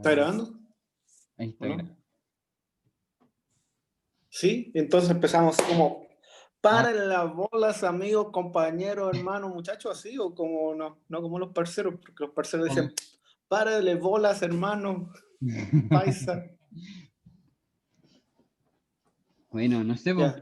¿Está grabando? Ahí ¿O está no? Sí, entonces empezamos como, Ah, paren las bolas, amigos, compañeros, hermanos, muchachos, así, o como no como los parceros, porque los parceros dicen, párenle bolas, hermanos, paisa. bueno, no sé, pues.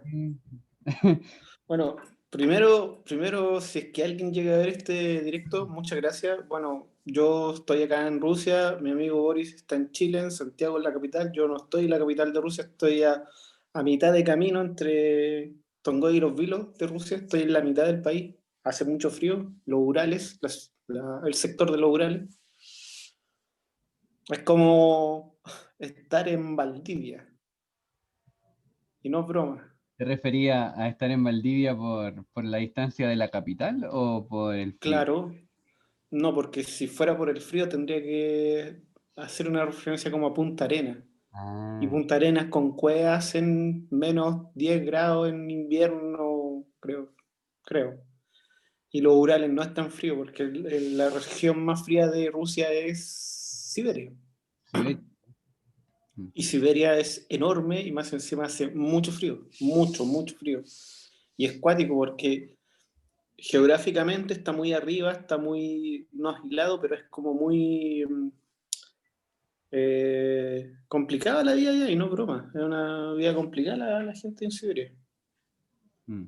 Ya. Bueno, primero, si es que alguien llega a ver este directo, muchas gracias. Bueno, yo estoy acá en Rusia, mi amigo Boris está en Chile, en Santiago, en la capital. Yo no estoy en la capital de Rusia, estoy a mitad de camino entre Tongoy y los Vilos de Rusia, estoy en la mitad del país. Hace mucho frío, los Urales, el sector de los Urales. Es como estar en Valdivia, y no es broma. ¿Te refería a estar en Valdivia por la distancia de la capital o por el frío? Claro, no, porque si fuera por el frío tendría que hacer una referencia como a Punta Arenas. Y Ah, Punta Arenas con cuevas en -10 grados en invierno, creo. Y los Urales no es tan frío, porque la región más fría de Rusia es Siberia. Siberia. Mm. Y Siberia es enorme y más encima hace mucho frío, mucho frío. Y es cuático porque geográficamente está muy arriba, está muy, no aislado, pero es como muy complicada la vida allá, y no broma. Es una vida complicada la gente en Siberia. Mm.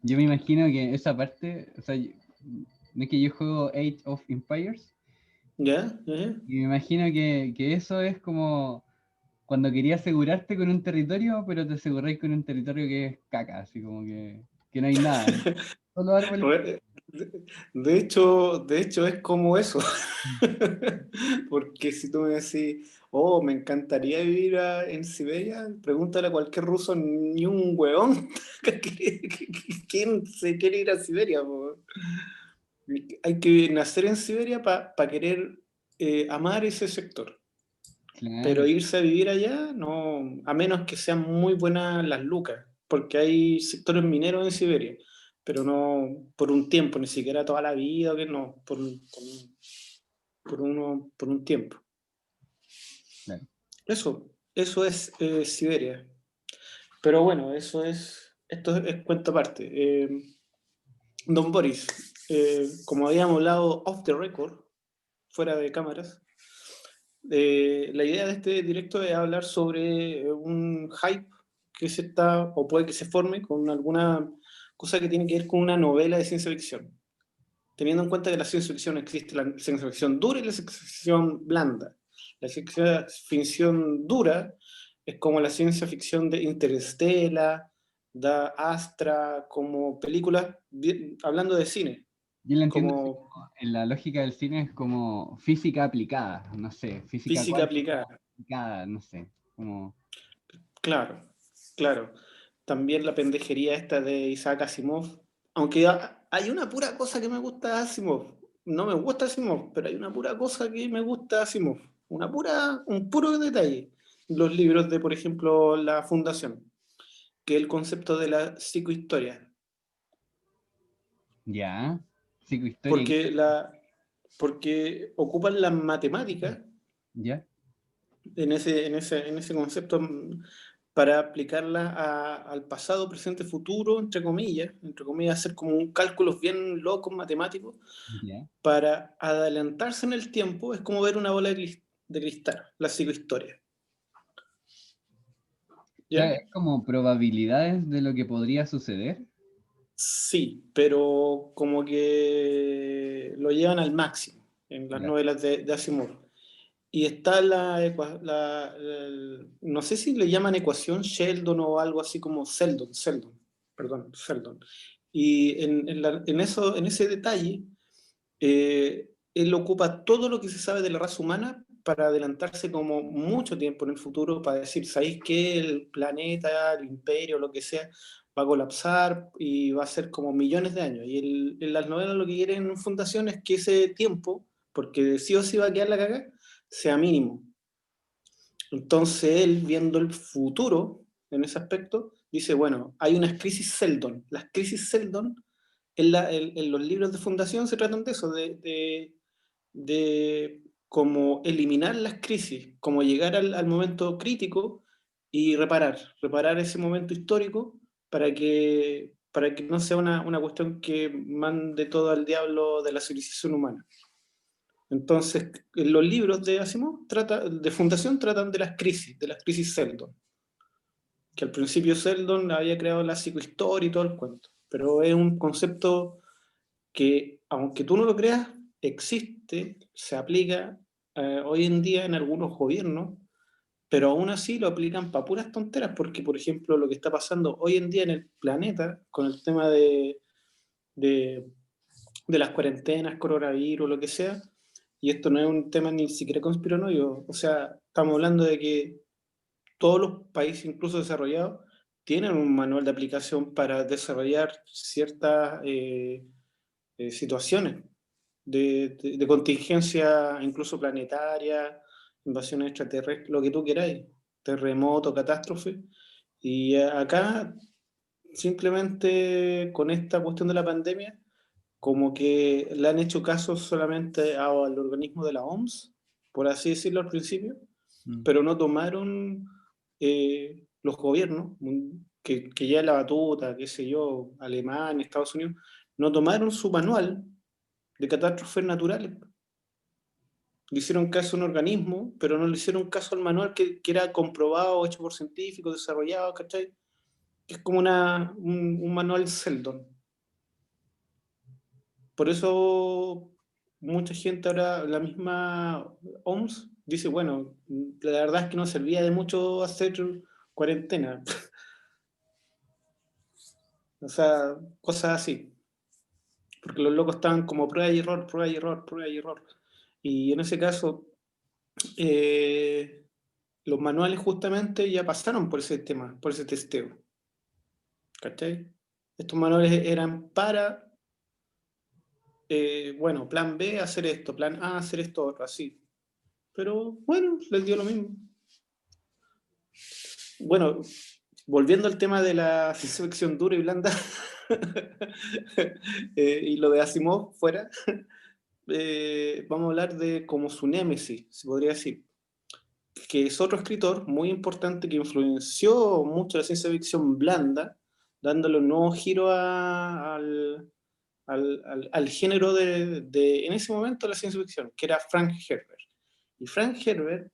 Yo me imagino que esa parte, o sea, no es que yo juego Age of Empires, ¿Ya? ¿Ya? y me imagino que eso es como cuando querías asegurarte con un territorio, pero te aseguráis con un territorio que es caca, así como que no hay nada, solo árboles. De hecho es como eso. Porque si tú me decís, oh, me encantaría vivir en Siberia, pregúntale a cualquier ruso, ni un hueón. ¿Quién se quiere ir a Siberia, po? Hay que nacer en Siberia para querer amar ese sector. Pero Claro. irse a vivir allá, no, a menos que sean muy buenas las lucas, porque hay sectores mineros en Siberia, pero no por un tiempo, ni siquiera toda la vida, que no, por un tiempo. Claro. Eso es Siberia. Pero bueno, esto es cuento aparte. Don Boris, como habíamos hablado off the record, fuera de cámaras, la idea de este directo es hablar sobre un hype que se está, o puede que se forme con alguna cosa que tiene que ver con una novela de ciencia ficción. Teniendo en cuenta que la ciencia ficción existe la ciencia ficción dura y la ciencia ficción blanda. La ciencia ficción dura es como la ciencia ficción de Interstellar, da Astra, como películas, hablando de cine, Yo lo entiendo así como como en la lógica del cine es como física aplicada, no sé, física física cuántica aplicada. aplicada, no sé, como Claro, claro. También la pendejería esta de Isaac Asimov. Aunque hay una pura cosa que me gusta de Asimov. No me gusta Asimov, pero hay una pura cosa que me gusta de Asimov. Un puro detalle. Los libros de, por ejemplo, La Fundación, que es el concepto de la psicohistoria. ya, psicohistoria, Porque, porque ocupan las matemáticas ya, en ese concepto para aplicarla al pasado, presente, futuro, entre comillas, hacer como un cálculos bien locos matemáticos ya. para adelantarse en el tiempo. Es como ver una bola de cristal, la psicohistoria. Claro, ¿Ya? es como probabilidades de lo que podría suceder. Sí, pero como que lo llevan al máximo en las Ya, novelas de Asimov. Y está no sé si le llaman ecuación Sheldon o algo así como Sheldon. Y en ese detalle, él ocupa todo lo que se sabe de la raza humana para adelantarse como mucho tiempo en el futuro, para decir, ¿sabéis qué? El planeta, el imperio, lo que sea, va a colapsar y va a ser como millones de años. Y en las novelas lo que quieren en Fundación es que ese tiempo, porque sí o sí va a quedar la cagada, sea mínimo. Entonces él, viendo el futuro en ese aspecto, dice, bueno, hay unas crisis Seldon. Las crisis Seldon en los libros de Fundación se tratan de eso, de como eliminar las crisis, como llegar al momento crítico y reparar ese momento histórico para que no sea una cuestión que mande todo al diablo de la civilización humana. Entonces, los libros de Asimov, de Fundación, tratan de las crisis Sheldon, que al principio Sheldon había creado la psicohistoria y todo el cuento, pero es un concepto que, aunque tú no lo creas, existe, se aplica hoy en día en algunos gobiernos, pero aún así lo aplican para puras tonteras, porque, por ejemplo, lo que está pasando hoy en día en el planeta con el tema de, de las cuarentenas, coronavirus, lo que sea, y esto no es un tema ni siquiera conspiranoico, o sea, estamos hablando de que todos los países, incluso desarrollados, tienen un manual de aplicación para desarrollar ciertas situaciones de contingencia, incluso planetaria, invasiones extraterrestres, lo que tú queráis, terremoto, catástrofe. Y acá, simplemente con esta cuestión de la pandemia, como que le han hecho caso solamente al organismo de la OMS, por así decirlo al principio, Mm. pero no tomaron los gobiernos, que ya la batuta, qué sé yo, Alemania, Estados Unidos, no tomaron su manual de catástrofes naturales. Le hicieron caso a un organismo, pero no le hicieron caso al manual que era comprobado, hecho por científicos, desarrollado, ¿cachai? Que es como un manual Sheldon. Por eso mucha gente ahora, la misma OMS, dice, bueno, la verdad es que no servía de mucho hacer cuarentena. O sea, cosas así. Porque los locos estaban como prueba y error, prueba y error, prueba y error. Y en ese caso, los manuales justamente ya pasaron por ese tema, por ese testeo. ¿Cachai? Estos manuales eran para, bueno, plan B, hacer esto, plan A, hacer esto otro, así. Pero bueno, les dio lo mismo. Bueno, volviendo al tema de la ciencia ficción dura y blanda, y lo de Asimov fuera, vamos a hablar de como su némesis, se podría decir, que es otro escritor muy importante que influenció mucho la ciencia ficción blanda, dándole un nuevo giro al género en ese momento, la ciencia ficción, que era Frank Herbert. Y Frank Herbert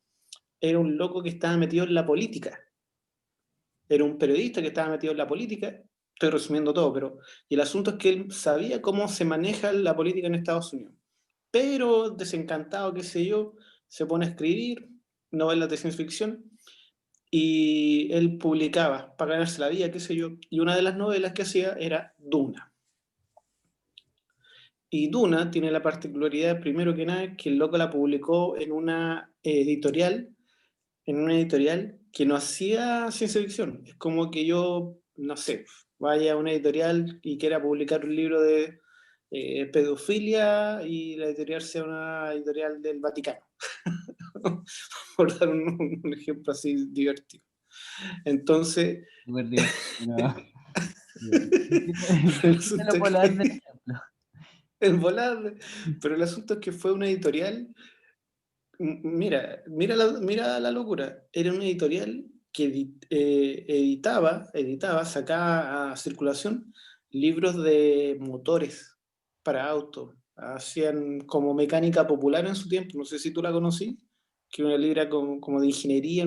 era un loco que estaba metido en la política. Era un periodista que estaba metido en la política. Estoy resumiendo todo, pero y el asunto es que él sabía cómo se maneja la política en Estados Unidos. Pero desencantado, qué sé yo, se pone a escribir novelas de ciencia ficción y él publicaba para ganarse la vida, qué sé yo, y una de las novelas que hacía era Duna. Y Duna tiene la particularidad, primero que nada, que el loco la publicó en una editorial que no hacía ciencia ficción. Es como que yo, no sé, vaya a una editorial y quiera publicar un libro de pedofilia y la editorial sea una editorial del Vaticano, por dar un ejemplo así divertido. Entonces, Súper divertido. No. el Entiendo asunto lo es polar del que ejemplo. el volar, pero el asunto es que fue una editorial. Mira la locura. Era una editorial que editaba, sacaba a circulación libros de motores para autos. Hacían como mecánica popular en su tiempo, no sé si tú la conocí, que una libra como de ingeniería,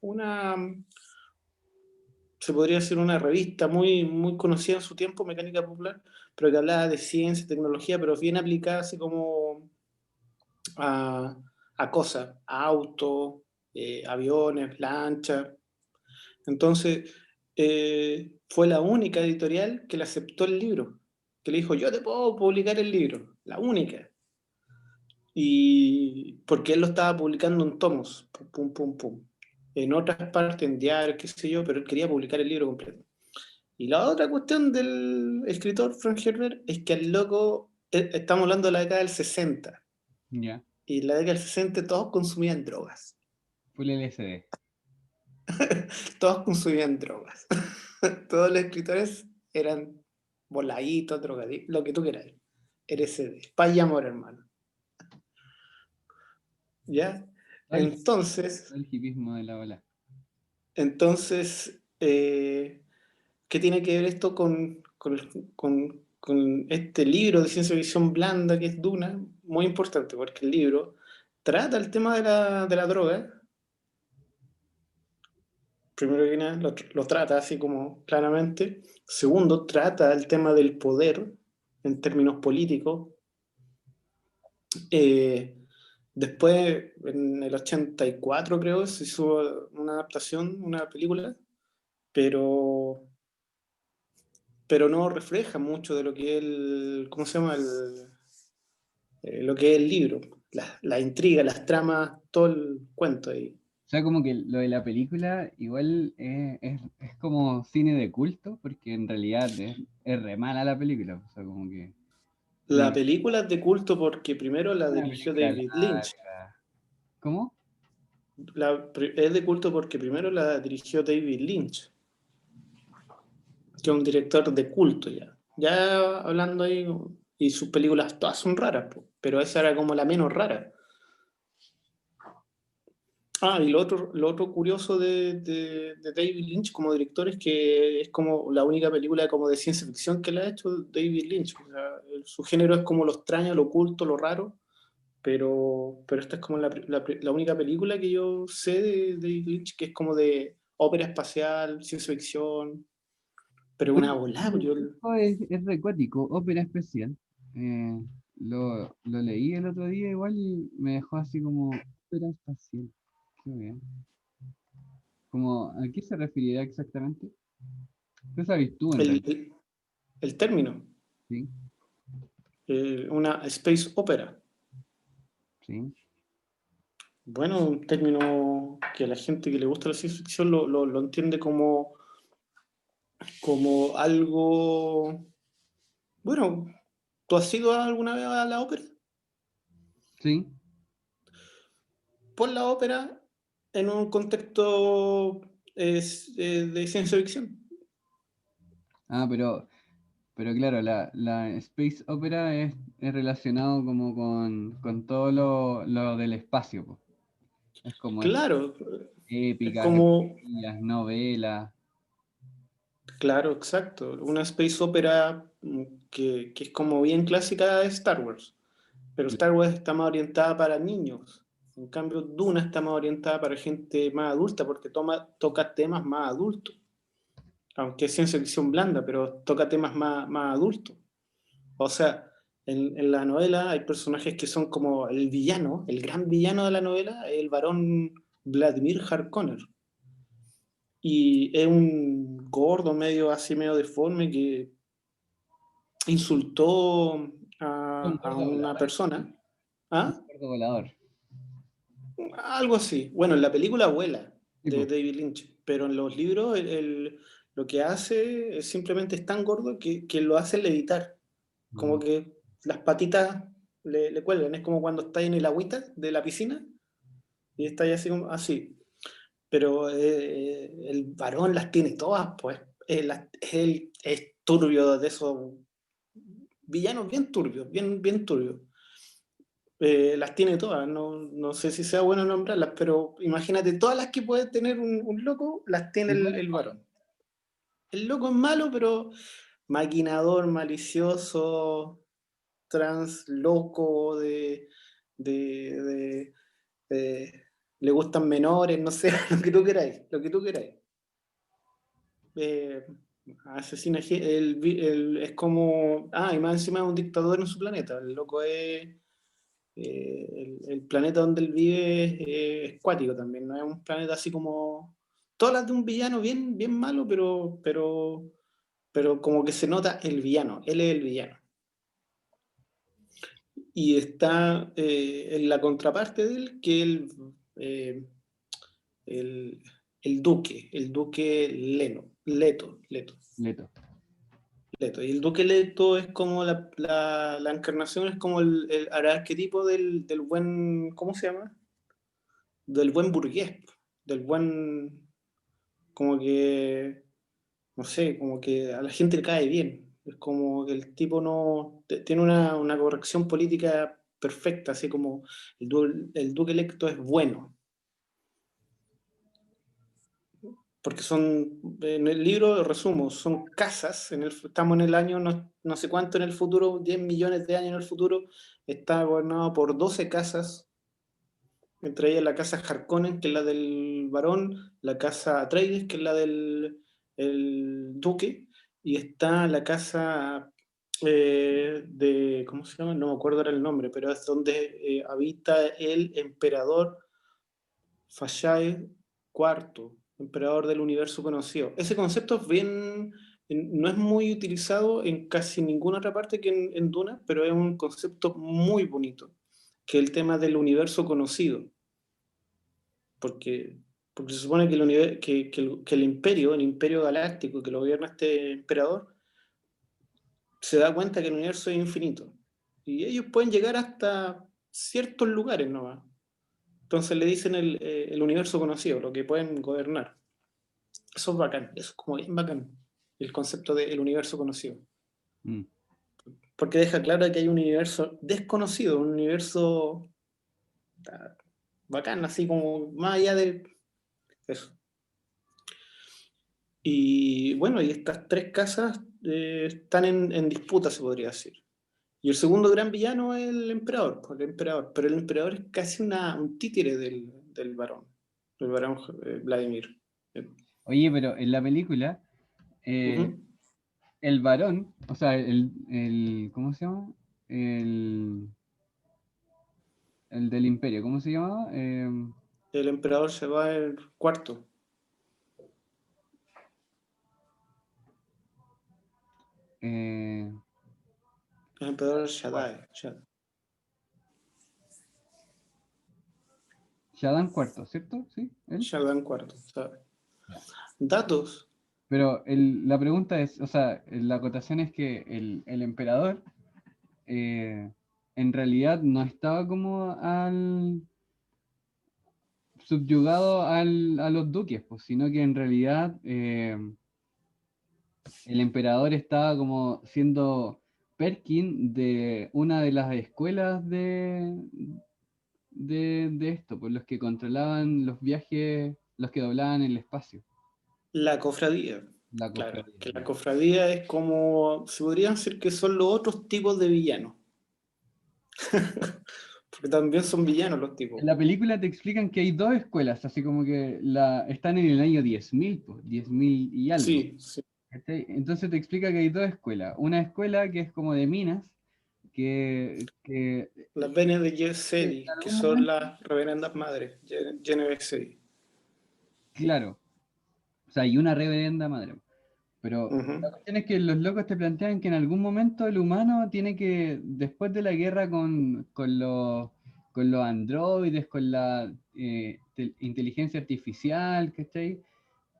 una, se podría decir una revista muy conocida en su tiempo, Mecánica Popular, pero que hablaba de ciencia, tecnología, pero bien aplicada así como a, a cosas, a autos, aviones, lanchas. Entonces, fue la única editorial que le aceptó el libro, que le dijo, yo te puedo publicar el libro, la única. Y porque él lo estaba publicando en tomos, pum, pum, pum, pum. En otras partes, en diarios, qué sé yo, pero él quería publicar el libro completo. Y la otra cuestión del escritor Frank Herbert es que al loco, estamos hablando de la década del 60, Ya, y en la década del 60 todos consumían drogas. full LSD. Todos consumían drogas. Todos los escritores eran voladitos, drogadictos, lo que tú quieras. LSD. Paz y amor, hermano. ¿ya? Todo el, Entonces, todo el hipismo de la ola. entonces, ¿qué tiene que ver esto con este libro de ciencia ficción blanda que es Duna? Muy importante, porque el libro trata el tema de la droga. Primero que nada, lo trata así como claramente. Segundo, trata el tema del poder en términos políticos. Eh, Después, en el 84 creo, se hizo una adaptación, una película, pero, pero no refleja mucho de lo que es ¿cómo se llama? Lo que es el libro, la intriga, las tramas, todo el cuento ahí. O sea, como que lo de la película igual es como cine de culto, porque en realidad es re mala la película. O sea, como que La tiene película es de culto porque primero la una dirigió película David Lynch. larga. ¿Cómo? Es de culto porque primero la dirigió David Lynch, que es un director de culto ya. Ya hablando ahí, y sus películas todas son raras, po, pero esa era como la menos rara. Ah, y lo otro curioso de David Lynch como director es que es como la única película como de ciencia ficción que le ha hecho David Lynch. O sea, su género es como lo extraño, lo oculto, lo raro, pero esta es como la única película que yo sé de David Lynch que es como de ópera espacial, ciencia ficción, pero una Oye, volada, yo, es re cuático, ópera especial. Eh, lo leí el otro día igual y me dejó así como ópera espacial. Qué bien. Como, ¿a qué se referirá exactamente? ¿Qué sabes tú en el, realidad? el, el término, Sí, una space opera. sí. Bueno, un término que a la gente que le gusta la ciencia ficción lo entiende como algo. Bueno, ¿tú has ido alguna vez a la ópera? Sí. Pon la ópera en un contexto de ciencia ficción. Ah, pero claro, la Space Opera es relacionado como con todo lo del espacio, po. Es como Claro, es épicas, como, epopeyas, novelas. claro, exacto, una space opera que es como bien clásica de Star Wars, pero Star Wars está más orientada para niños. En cambio, Duna está más orientada para gente más adulta porque toca temas más adultos. Aunque es ciencia ficción blanda, pero toca temas más adultos. O sea, en la novela hay personajes que son como el villano, el gran villano de la novela, el varón Vladimir Harkonnen. Y es un gordo medio así, medio deforme, que insultó Un a gordo una volador. persona. Un ¿Ah? gordo volador. Algo así. Bueno, en la película vuela de Tipo, David Lynch, pero en los libros lo que hace es simplemente es tan gordo que lo hace levitar. Como mm, que las patitas le cuelgan. Es como cuando está en el agüita de la piscina y está ahí así, así. Pero el varón las tiene todas, pues. Él es turbio de esos villanos bien turbios, bien turbios. Las tiene todas, no sé si sea bueno nombrarlas, pero imagínate, todas las que puede tener un loco, las tiene el el, bueno es el malo. varón. El loco es malo, pero maquinador, malicioso, trans, loco, de, de- de- le gustan menores, no sé, lo que tú queráis, lo que tú queráis. Eh, asesina, es como, y más encima es un dictador en su planeta, el loco es el planeta donde él vive es cuático también, no es un planeta así como. Todas las de un villano bien malo, pero como que se nota el villano, él es el villano. Y está en la contraparte de él, que eh, el, el duque Leto. Leto. Y el duque Leto es como la encarnación, es como el arquetipo del buen, ¿cómo se llama? Del buen burgués, del buen, como que, no sé, como que a la gente le cae bien. Es como que el tipo no tiene una corrección política perfecta, así como el duque electo es bueno. Porque en el libro, resumo, son casas, estamos en el año no sé cuánto en el futuro, 10 millones de años en el futuro, está gobernado por 12 casas, entre ellas la casa Harkonnen, que es la del varón, la casa Atreides, que es la del duque, y está la casa ¿cómo se llama? No me acuerdo ahora el nombre, pero es donde habita el emperador Fallae IV, emperador del universo conocido. Ese concepto es no es muy utilizado en casi ninguna otra parte que en Duna, pero es un concepto muy bonito, que es el tema del universo conocido, porque, porque se supone que el imperio galáctico que lo gobierna este emperador, se da cuenta que el universo es infinito, y ellos pueden llegar hasta ciertos lugares nomás. Entonces le dicen el universo conocido, lo que pueden gobernar. Eso es bacán, eso es como bien bacán, el concepto del universo conocido. Mm. Porque deja claro que hay un universo desconocido, un universo bacán, así como más allá de eso. Y bueno, y estas tres casas están en disputa, se podría decir. Y el segundo gran villano es el emperador, pues, el emperador. Pero el emperador es casi un títere del varón, Vladimir. Oye, pero en la película, eh, Ujú. el varón, o sea, ¿cómo se llama? El, el del imperio, ¿cómo se llamaba? El emperador se va el cuarto. Eh, El emperador Shaddai. Shadan cuarto, ¿cierto? ¿Sí? ¿Él? Shaddai cuarto. ¿Sabes? Ya. Datos. Pero la pregunta es, o sea, la acotación es que el emperador eh, en realidad no estaba como subyugado a los duques, pues, sino que en realidad el emperador estaba como siendo Perkin de una de las escuelas de esto, pues los que controlaban los viajes, los que doblaban el espacio, La cofradía. la Claro, cofradía. que la Ya. cofradía es como, se podrían decir que son los otros tipos de villanos. Porque también son villanos los En tipos. la película te explican que hay dos escuelas, así como que están en el año 10.000 pues, 10.000 y algo. Sí, sí. ¿Cachai? Entonces te explica que hay dos escuelas. Una escuela que es como de minas, que Las venes de en Yesedi, que algún son momento, las reverendas madres. Genevieve Sedi. claro, o sea, y una reverenda madre. Pero la Ujú. cuestión es que los locos te plantean que en algún momento el humano tiene que, después de la guerra con los androides, con la inteligencia artificial, ¿cachai?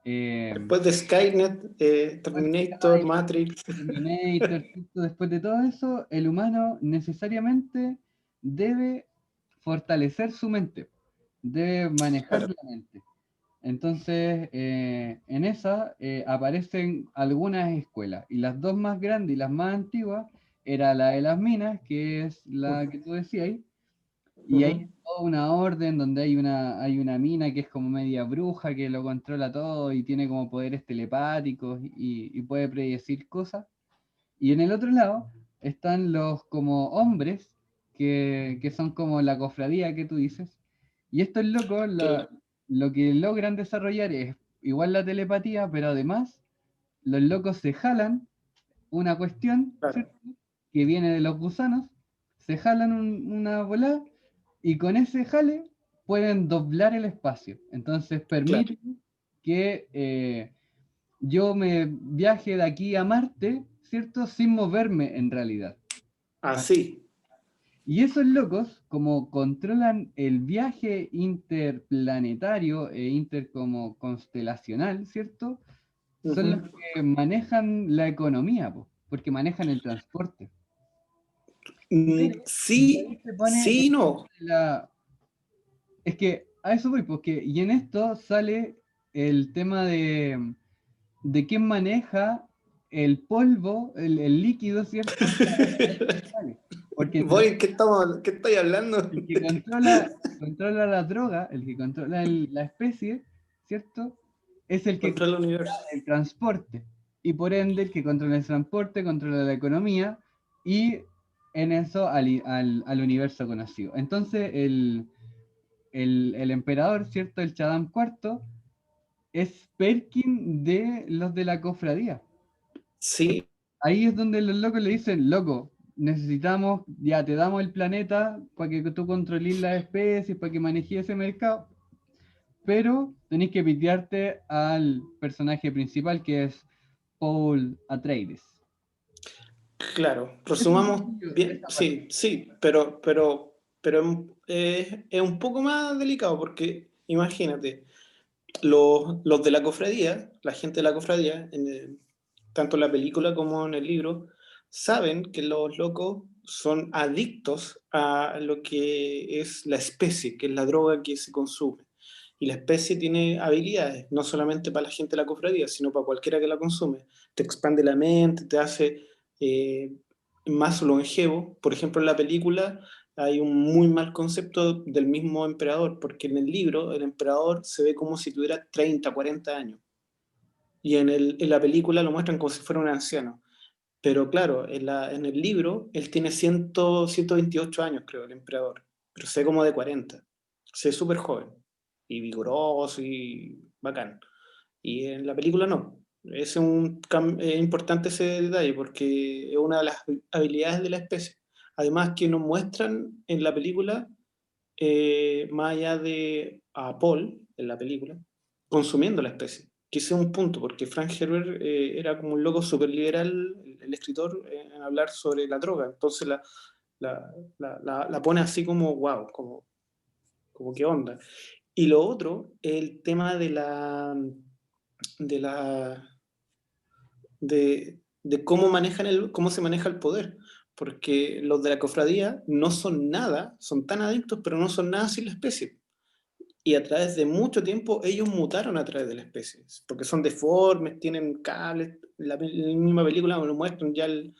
Eh, Después de Skynet, Después de Terminator, Skynet, Matrix. Terminator, ¿cierto? Después de todo eso, el humano necesariamente debe fortalecer su mente, debe manejar Claro. la mente. Entonces, en esa aparecen algunas escuelas, y las dos más grandes y las más antiguas era la de las minas, que es la que tú decías, y hay Ujú. toda una orden donde hay una mina que es como media bruja que lo controla todo y tiene como poderes telepáticos y puede predecir cosas. Y en el otro lado están los como hombres que son como la cofradía que tú dices. Y estos locos Que- lo que logran desarrollar es igual la telepatía, pero además los locos se jalan una cuestión, claro. ¿cierto? Que viene de los gusanos, se jalan una volada y con ese jale pueden doblar el espacio. Entonces Claro. permiten que yo me viaje de aquí a Marte, ¿cierto? Sin moverme en realidad. Así. Y esos locos, como controlan el viaje interplanetario e inter como constelacional, ¿cierto? Son los Ujú. que manejan la economía, po, porque manejan el transporte. Pero, y ahí Sí, se pone sí, no. es que a eso voy, porque y en esto sale el tema de quién maneja el polvo, el líquido, ¿cierto? Para crear cristales. Porque Voy, ¿qué estáis hablando? el que controla la droga, el que controla la especie, ¿cierto? Es el que Contra el universo. el transporte. Y por ende, el que controla el transporte, controla la economía y en eso al universo conocido. Entonces, el emperador, ¿cierto? El Chadam IV es Perkin de los de la cofradía. Sí, Ahí es donde los locos le dicen, loco, necesitamos, ya te damos el planeta para que tú controles las especies, para que manejes ese mercado, pero tenés que pitearte al personaje principal que es Paul Atreides. claro. Eso es Resumamos bien, esa parte. sí, sí, pero es un poco más delicado porque imagínate, los de la cofradía, la gente de la cofradía, tanto en la película como en el libro, saben que los locos son adictos a lo que es la especie, que es la droga que se consume. Y la especie tiene habilidades, no solamente para la gente de la cofradía, sino para cualquiera que la consume. Te expande la mente, te hace eh, más longevo. Por ejemplo, en la película hay un muy mal concepto del mismo emperador, porque en el libro el emperador se ve como si tuviera 30, 40 años. Y en la película lo muestran como si fuera un anciano. Pero claro, en el libro él tiene 128 años, creo, el emperador. Pero se ve como de 40. Se ve súper joven. Y vigoroso y bacán. Y en la película no. Es importante ese detalle porque es una de las habilidades de la especie. Además que nos muestran en la película, más allá de a Paul, en la película, consumiendo la especie. Que ese es un punto, porque Frank Herbert era como un loco súper liberal, el escritor, en hablar sobre la droga. Entonces la pone así como, wow, como qué onda. Y lo otro, el tema de la de cómo se maneja el poder. Porque los de la cofradía no son nada, son tan adictos, pero no son nada sin la especie. Y a través de mucho tiempo ellos mutaron a través de la especie, porque son deformes, tienen cables. La misma película nos lo muestran ya que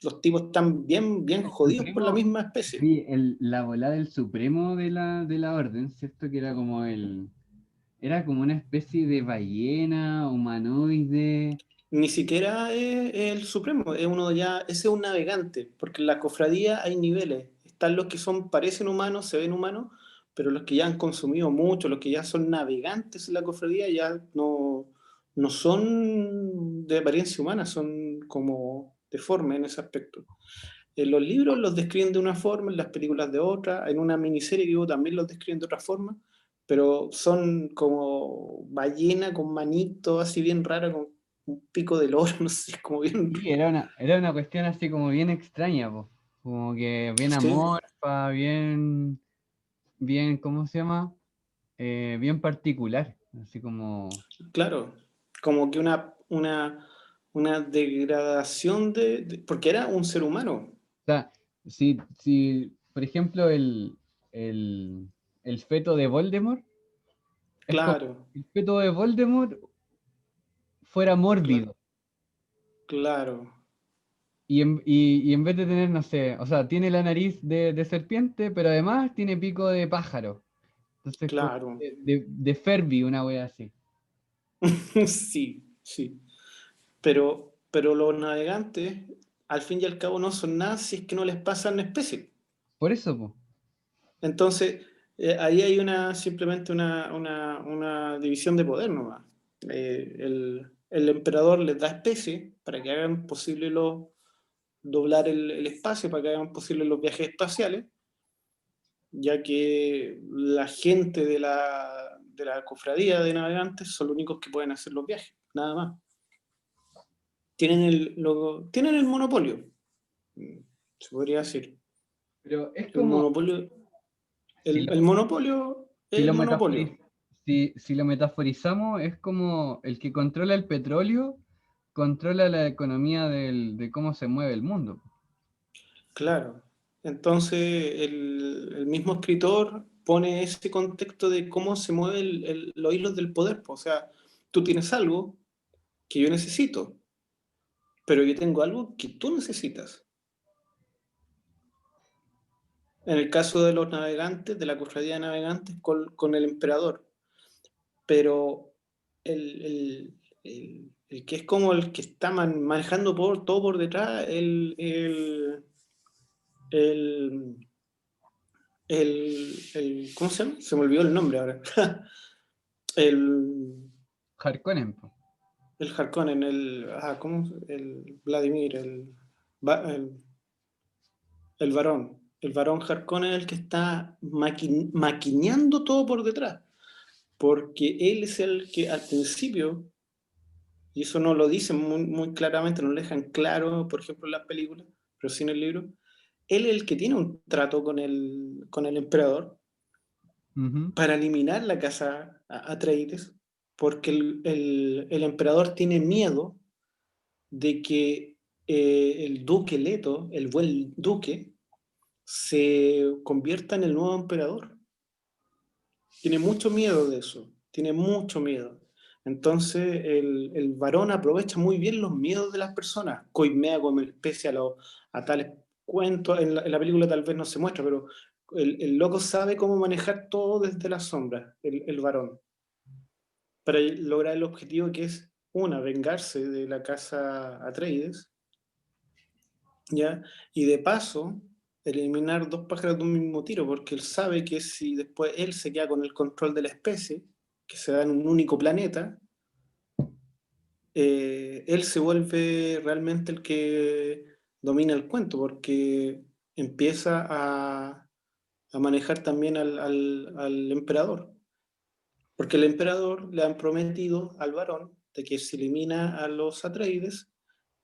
los tipos están bien, bien El jodidos por la Supremo, misma especie. sí, la volada del Supremo de la Orden, ¿cierto? Que era como una especie de ballena humanoide. Ni siquiera es el supremo, es uno ya, ese es un navegante, porque en la cofradía hay niveles. Están los que parecen humanos, se ven humanos, pero los que ya han consumido mucho, los que ya son navegantes en la cofradía, ya no son de apariencia humana, son como deformes en ese aspecto. En los libros los describen de una forma, en las películas de otra, en una miniserie que hubo también los describen de otra forma, pero son como ballena con manito así bien rara, con un pico del oro, no sé, como bien... Sí, era una cuestión así como bien extraña, po. Como que bien Sí, amorfa, bien, ¿cómo se llama? Bien particular, así como, claro, como que una degradación porque era un ser humano, o sea, si por ejemplo, el feto de Voldemort es como claro, si el feto de Voldemort fuera claro, mórbido. claro, Y en vez de tener, no sé, o sea, tiene la nariz de serpiente, pero además tiene pico de pájaro. Entonces, como claro. de Furby, una wea así. Sí, sí. Pero los navegantes, al fin y al cabo, no son nada si es que no les pasan especies. Por eso, po. Entonces, ahí hay simplemente una división de poder nomás. El emperador les da especies para que hagan posible doblar el espacio, para que hagan posible los viajes espaciales, ya que la gente de la cofradía de navegantes son los únicos que pueden hacer los viajes, nada más. Tienen el monopolio, se podría decir. Pero es El como, monopolio, si el, lo, el monopolio si es lo el metaforiz- monopolio. si lo metaforizamos, es como el que controla el petróleo, controla la economía de cómo se mueve el mundo. Claro. Entonces, el mismo escritor pone ese contexto de cómo se mueven los hilos del poder, po. O sea, tú tienes algo que yo necesito, pero yo tengo algo que tú necesitas. En el caso de los navegantes, de la cofradía de navegantes, con el emperador. Pero el que es como el que está manejando todo por detrás, el, ¿cómo se llama? Se me olvidó el nombre ahora. el, Harkonnen, po. el Harkonnen, ¿cómo? El Vladimir, el varón. El varón Harkonnen es el que está maquineando todo por detrás. Porque él es el que al principio, y eso no lo dicen muy claramente, no lo dejan claro, por ejemplo, en las películas, pero sí en el libro, él es el que tiene un trato con el emperador Ujú. para eliminar la casa Atreides, porque el emperador tiene miedo de que el duque Leto, el buen duque, se convierta en el nuevo emperador. Tiene mucho miedo de eso, tiene mucho miedo. Entonces el varón aprovecha muy bien los miedos de las personas, coimea como especie a tales cuentos, en la película tal vez no se muestra, pero el loco sabe cómo manejar todo desde las sombras, el varón, para lograr el objetivo que es, una, vengarse de la casa Atreides, ¿ya? Y de paso, eliminar dos pájaros de un mismo tiro, porque él sabe que si después él se queda con el control de la especie, que se da en un único planeta, él se vuelve realmente el que domina el cuento, porque empieza a manejar también al emperador. Porque el emperador le han prometido al varón de que si elimina a los Atreides,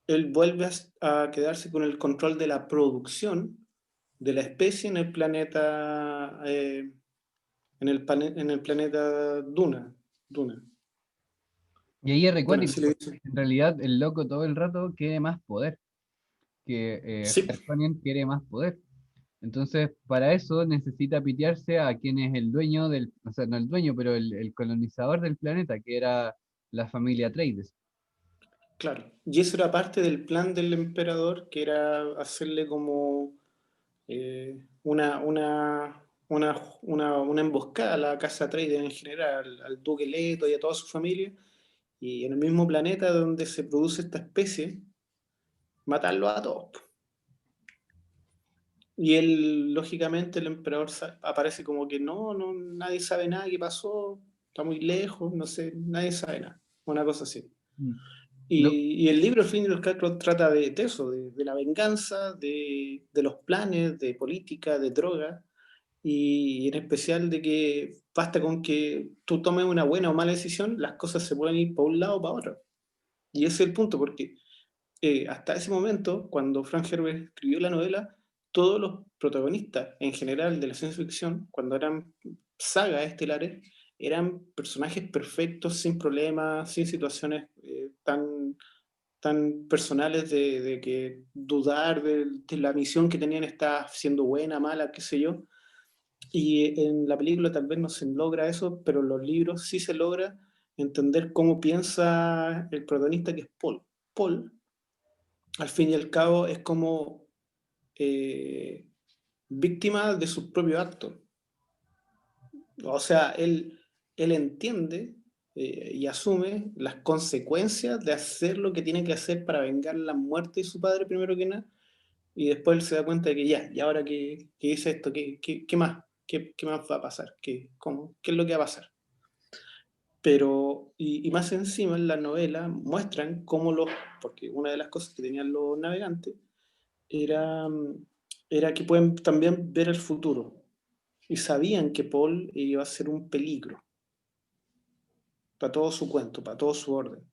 él vuelve a quedarse con el control de la producción de la especie en el planeta en el planeta Duna. Y ahí es Duna, recuático, sí le porque dicen. en realidad el loco todo el rato quiere más poder, que Sí, Harkonnen quiere más poder. Entonces, para eso necesita pitearse a quien es el dueño del, o sea, no el dueño, pero el colonizador del planeta, que era la familia Atreides. claro. Y eso era parte del plan del emperador, que era hacerle como una emboscada a la casa Atreides en general, al duque Leto y a toda su familia, y en el mismo planeta donde se produce esta especie, matarlo a todos. Y él, lógicamente, el emperador aparece como que no, nadie sabe nada qué pasó, está muy lejos, no sé, nadie sabe nada, una cosa así. Mm. Lo, Y el libro, al fin y al cabo, trata de eso, de la venganza, de los planes, de política, de droga, y en especial de que basta con que tú tomes una buena o mala decisión, las cosas se pueden ir para un lado o para otro. Y ese es el punto, porque hasta ese momento, cuando Frank Herbert escribió la novela, todos los protagonistas en general de la ciencia ficción, cuando eran sagas estelares, eran personajes perfectos, sin problemas, sin situaciones tan personales de que dudar de la misión que tenían está siendo buena, mala, qué sé yo. Y en la película tal vez no se logra eso, pero en los libros sí se logra entender cómo piensa el protagonista, que es Paul. Paul, al fin y al cabo, es como eh, víctima de sus propios actos. O sea, él entiende y asume las consecuencias de hacer lo que tiene que hacer para vengar la muerte de su padre, primero que nada, y después él se da cuenta de que ya, y ahora que hice esto, ¿qué más? ¿Qué más va a pasar? ¿Qué es lo que va a pasar? Pero, y más encima en la novela muestran cómo porque una de las cosas que tenían los navegantes era, era que pueden también ver el futuro. Y sabían que Paul iba a ser un peligro para todo su cuento, para todo su orden.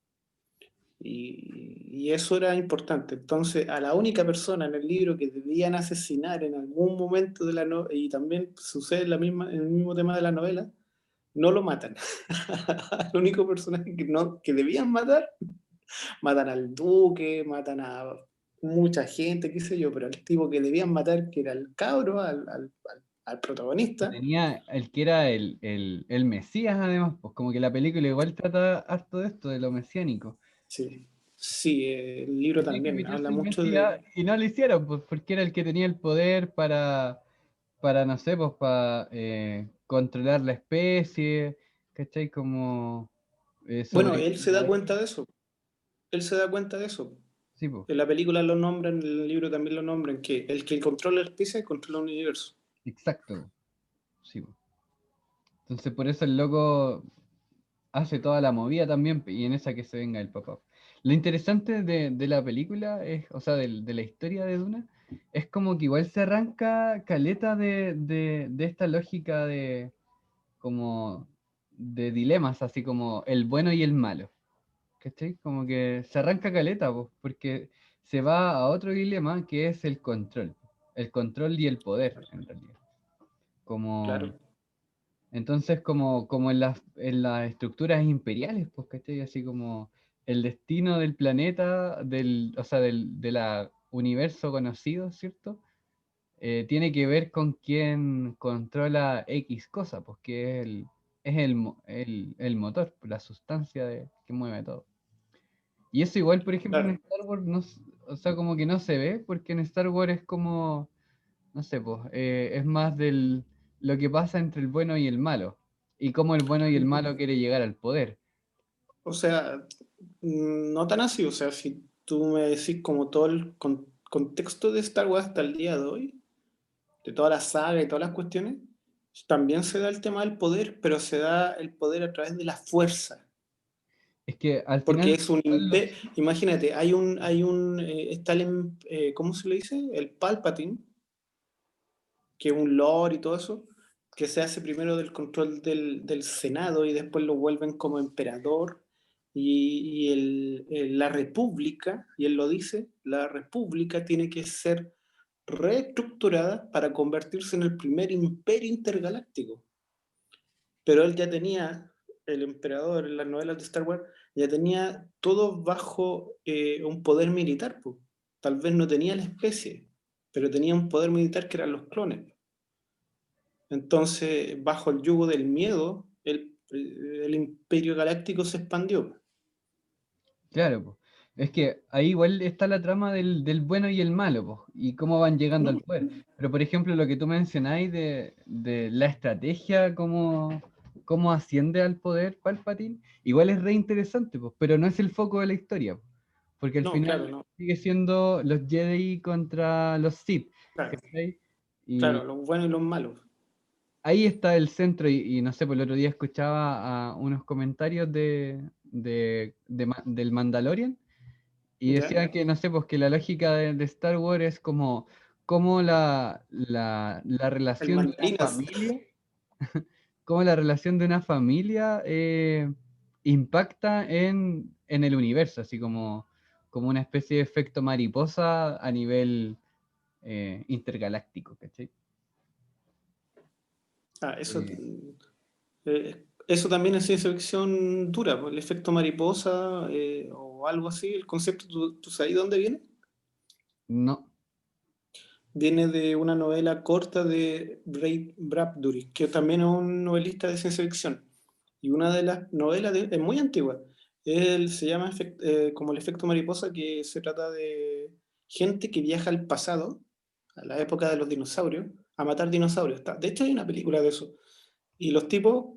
Y eso era importante. Entonces, a la única persona en el libro que debían asesinar en algún momento de la novela, y también sucede en el mismo tema de la novela, no lo matan. El único personaje que debían matar, matan al duque, matan a mucha gente, qué sé yo, pero el tipo que debían matar, que era el cabro, al que protagonista, tenía el que era el Mesías, además, pues como que la película igual trata harto de esto, de lo mesiánico. sí, sí, el libro Tenía que también habla meterse el mucho Mesías de... y no lo hicieron, pues porque era el que tenía el poder para para, no sé, pues para controlar la especie, ¿cachai? Como Bueno, sobre... él se da cuenta de eso. Él se da cuenta de eso. Sí, pues, En la película lo nombran, en el libro también lo nombran, que el que controla el especie controla un universo. exacto, sí, pues. Entonces por eso el loco hace toda la movida también, y en esa que se venga el papá. Lo interesante de la película es, o sea, de la historia de Duna, es como que igual se arranca caleta de esta lógica de como de dilemas, así como el bueno y el malo. ¿Cachai? Como que se arranca caleta, pues, porque se va a otro dilema que es el control y el poder, en realidad. Como Claro, entonces, como en las estructuras imperiales, pues, ¿cachai? Así como el destino del planeta, o sea, de la universo conocido, ¿cierto? Tiene que ver con quién controla X cosa, pues que es el motor, la sustancia que mueve todo. Y eso igual, por ejemplo, en claro. Star Wars, no, o sea, como que no se ve, porque en Star Wars es como no sé, pues, es más lo que pasa entre el bueno y el malo, y cómo el bueno y el malo quiere llegar al poder. O sea, no tan así. O sea, si tú me decís como todo el contexto de Star Wars hasta el día de hoy, de toda la saga y todas las cuestiones, también se da el tema del poder, pero se da el poder a través de la fuerza. Es que al Porque final, es un igual imperio. Imagínate, está ¿cómo se le dice? El Palpatine, que es un lord y todo eso, que se hace primero del control del Senado y después lo vuelven como emperador. La República, y él lo dice, la República tiene que ser reestructurada para convertirse en el primer imperio intergaláctico. Pero él ya tenía, el emperador en las novelas de Star Wars, ya tenía todo bajo un poder militar, po. Tal vez no tenía la especie, pero tenía un poder militar que eran los clones. Entonces, bajo el yugo del miedo, el imperio galáctico se expandió. claro, pues, es que ahí igual está la trama del bueno y el malo, pues, y cómo van llegando al ¿Mm? poder. Pero, por ejemplo, lo que tú mencionáis de la estrategia, cómo asciende al poder Palpatine, igual es re interesante, pues, pero no es el foco de la historia, pues, porque al No, final claro, no. sigue siendo los Jedi contra los Sith, Claro, ¿cachai? claro, los buenos y los malos. Ahí está el centro y no sé, por el otro día escuchaba unos comentarios del Mandalorian y ¿Ya? decían que, no sé, pues que la lógica de Star Wars es como la El relación de una mandarinas. familia, cómo la relación de una familia impacta en el universo, así como una especie de efecto mariposa a nivel intergaláctico, ¿cachai? Ah, eso, Eh, eso también es ciencia ficción dura, pues, el efecto mariposa o algo así. El concepto, ¿tú sabes de dónde viene? no, Viene de una novela corta de Ray Bradbury, que también es un novelista de ciencia ficción. Y una de las novelas es muy antigua. Él se llama como el efecto mariposa, que se trata de gente que viaja al pasado, a la época de los dinosaurios, a matar dinosaurios. De hecho, hay una película de eso. Y los tipos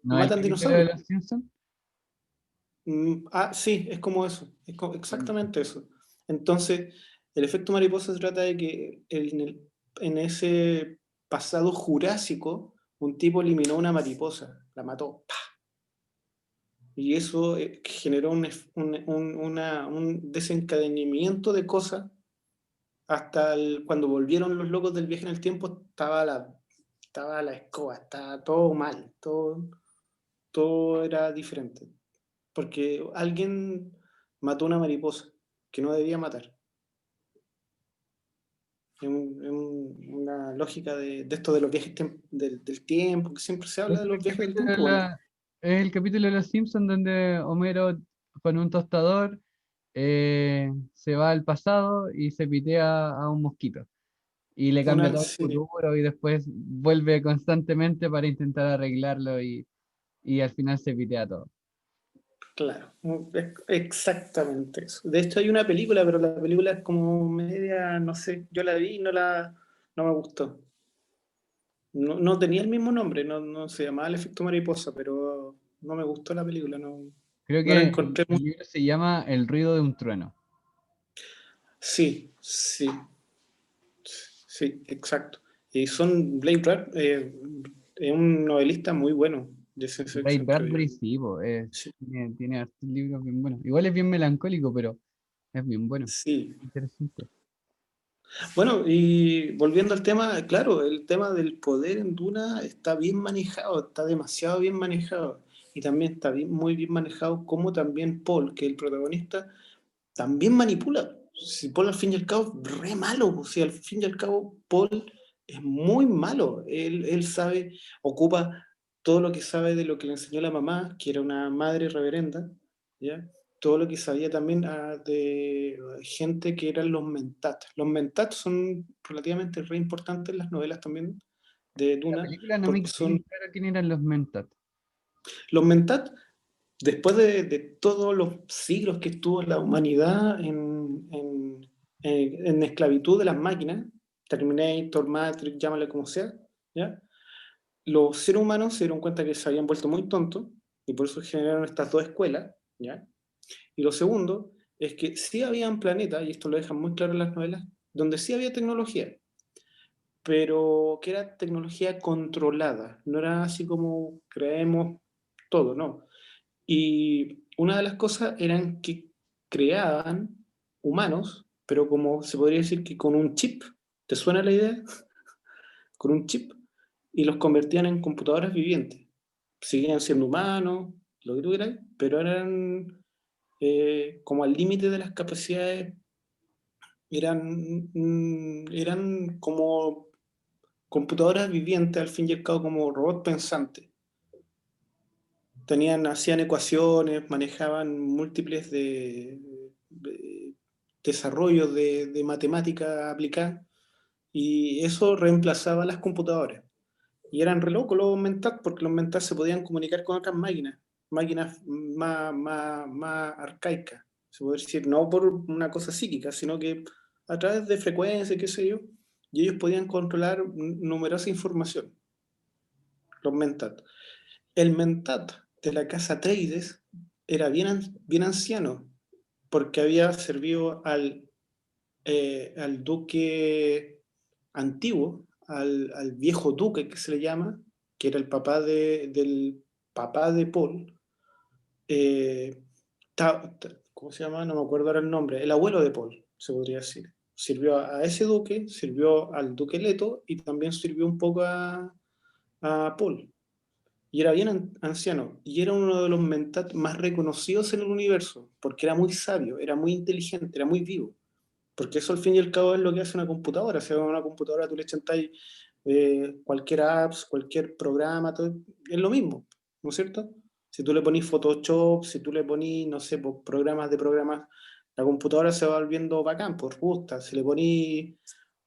no es el matan capítulo de dinosaurios. los Simpsons. Sí, es como eso, exactamente eso. Entonces, el efecto mariposa se trata de que en ese pasado jurásico, un tipo eliminó una mariposa, la mató, ¡pa! Y eso generó un desencadenamiento de cosas hasta cuando volvieron los locos del viaje en el tiempo, estaba la escoba, estaba todo mal, todo era diferente. Porque alguien mató una mariposa que no debía matar. Una lógica de esto de los viajes del tiempo, que siempre se habla Ese de es los el viajes del capítulo de tiempo. Bueno, es el capítulo de los Simpsons donde Homero con un tostador se va al pasado y se pitea a un mosquito. Y le cambia todo el sí, futuro y después vuelve constantemente para intentar arreglarlo y al final se pitea todo. claro, es exactamente eso. De hecho hay una película, pero la película es como media, no sé, yo la vi y no me gustó. No tenía el mismo nombre, no se llamaba El efecto mariposa, pero no me gustó la película, Creo no la que encontré muy... el libro se llama El ruido de un trueno. Sí, sí, sí, exacto. Y son Blade Runner, es un novelista muy bueno de ciencia Ray ficción, creo Bradbury yo. sí, po, Sí, tiene hartos libros bien buenos. Igual es bien melancólico, pero es bien bueno. sí. Interesante. Bueno, y volviendo al tema, claro, el tema del poder en Duna está bien manejado, está demasiado bien manejado. Y también está muy bien manejado como también Paul, que es el protagonista, también manipula. Si Paul al fin y al cabo es re malo, o sea, al fin y al cabo Paul es muy malo. Él sabe, ocupa todo lo que sabe de lo que le enseñó la mamá, que era una madre reverenda, ¿ya? Todo lo que sabía también de gente que eran los mentat. Los mentat son relativamente re importantes en las novelas también de La Duna, película no me porque quedó bien son claro quién eran los Mentat. los mentat. Después de todos los siglos que estuvo la humanidad en esclavitud de las máquinas, Terminator, Matrix, llámale como sea, ¿ya? Los seres humanos se dieron cuenta que se habían vuelto muy tontos y por eso generaron estas dos escuelas, ¿ya? Y lo segundo es que sí habían planetas, y esto lo dejan muy claro en las novelas, donde sí había tecnología, pero que era tecnología controlada, no era así como creemos todo, ¿no? Y una de las cosas eran que creaban humanos, pero como se podría decir que con un chip, ¿te suena la idea? Con un chip, y los convertían en computadoras vivientes. Seguían siendo humanos, lo que tú quieras, pero eran como al límite de las capacidades, eran como computadoras vivientes, al fin y al cabo, como robots pensantes. Hacían ecuaciones, manejaban múltiples de desarrollos de matemática aplicada, y eso reemplazaba a las computadoras. Y eran re locos los mentat, porque los mentat se podían comunicar con otras máquinas más arcaicas, se puede decir, no por una cosa psíquica, sino que a través de frecuencias, qué sé yo, y ellos podían controlar numerosa información, los mentat. El mentat de la casa Atreides era bien anciano, porque había servido al duque antiguo, al viejo duque que se le llama, que era el papá del papá de Paul. eh, ¿Cómo se llama? No me acuerdo ahora el nombre. El abuelo de Paul, se podría decir. Sirvió a ese duque, sirvió al duque Leto y también sirvió un poco a Paul. Y era bien anciano, y era uno de los mentat más reconocidos en el universo, porque era muy sabio, era muy inteligente, era muy vivo. Porque eso al fin y al cabo es lo que hace una computadora. O sea, una computadora tú le chantáis cualquier apps, cualquier programa, todo, es lo mismo, ¿no es cierto? Si tú le ponís Photoshop, si tú le ponís, no sé, pues, programas, la computadora se va volviendo bacán, pues gusta. Si le ponís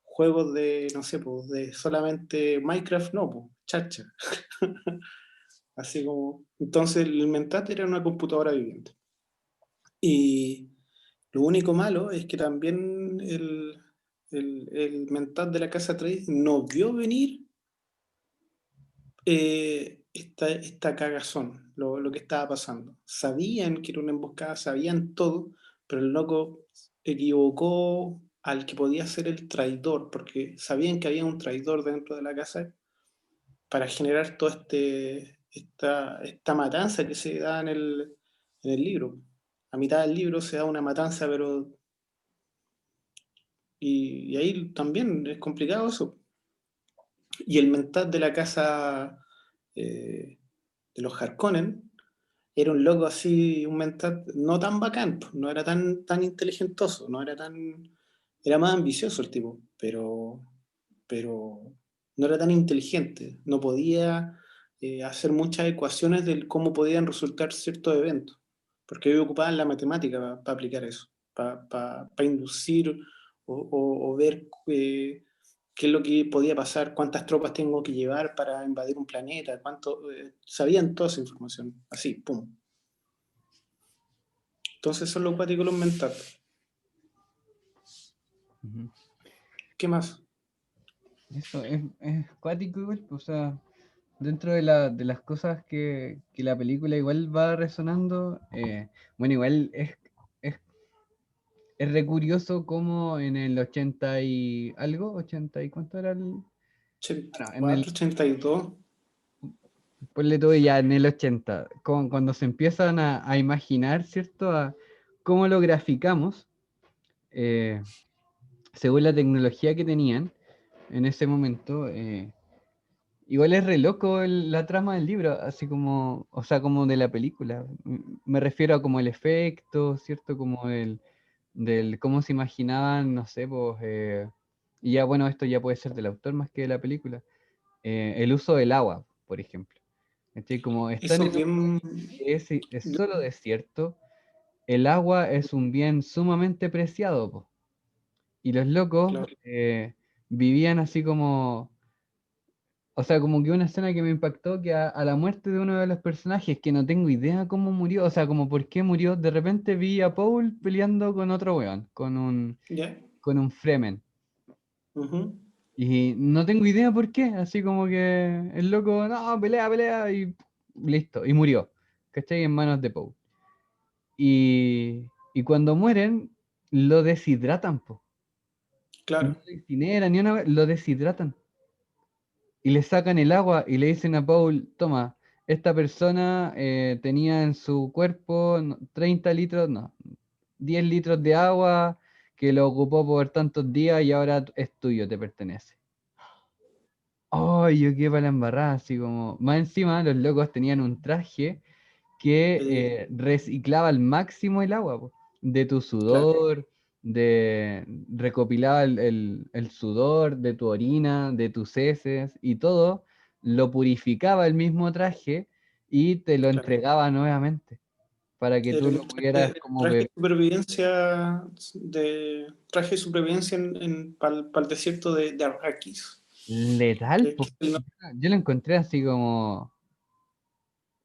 juegos de, no sé, pues de solamente Minecraft, no, pues chacha. Así como, entonces el Mentat era una computadora viviente. Y lo único malo es que también el Mentat de la Casa 3 no vio venir esta cagazón, lo que estaba pasando. Sabían que era una emboscada, sabían todo, pero el loco equivocó al que podía ser el traidor, porque sabían que había un traidor dentro de la casa para generar toda esta matanza que se da en el libro. A mitad del libro se da una matanza, pero... Y ahí también es complicado eso. Y el mentat de la casa eh, de los Harkonnen era un loco así, un mentat no tan bacán, pues, no era tan inteligentoso, no era tan... Era más ambicioso el tipo, pero no era tan inteligente, no podía hacer muchas ecuaciones de cómo podían resultar ciertos eventos, porque ellos ocupaban la matemática para aplicar eso, para inducir o ver qué es lo que podía pasar, cuántas tropas tengo que llevar para invadir un planeta, sabían toda esa información, así, pum. Entonces son los cuáticos los mentales. Ujú. ¿Qué más? Eso es cuático igual, pues, o sea, dentro de las cosas que la película igual va resonando, bueno, igual es, es re curioso como en el 80 y algo, 80 y cuánto era el... Bueno, en el, 84, 82. ponle todo ya en el 80, cuando se empiezan a imaginar, ¿cierto? A cómo lo graficamos, eh, según la tecnología que tenían en ese momento, igual es re loco la trama del libro, así como, o sea, como de la película. Me refiero a como el efecto, ¿cierto? Como del cómo se imaginaban, no sé, pues, y ya bueno, esto ya puede ser del autor más que de la película, el uso del agua, por ejemplo. Como están Eso en un bien, que es solo desierto, el agua es un bien sumamente preciado, po. Y los locos claro. vivían así como, o sea, como que una escena que me impactó, que a la muerte de uno de los personajes, que no tengo idea cómo murió, o sea, como por qué murió, de repente vi a Paul peleando con otro weón, ¿Ya? con un Fremen. Ujú. Y no tengo idea por qué, así como que el loco, no, pelea, pelea, y listo, y murió. ¿Cachai? En manos de Paul. Y cuando mueren, lo deshidratan, po. No Claro, lo incineran ni una vez, lo deshidratan. Y le sacan el agua y le dicen a Paul, toma, esta persona tenía en su cuerpo 30 litros, no, 10 litros de agua que lo ocupó por tantos días y ahora es tuyo, te pertenece. Ay, yo quedé para la embarrada, así como, más encima los locos tenían un traje que reciclaba al máximo el agua, po, de tu claro. sudor, recopilaba el sudor, de tu orina, de tus heces y todo, lo purificaba el mismo traje y te lo Claro. entregaba nuevamente para que Era tú un lo pudieras como traje de beber. supervivencia traje de supervivencia para el desierto de Arrakis. Letal, Que po. es el Yo lo encontré así como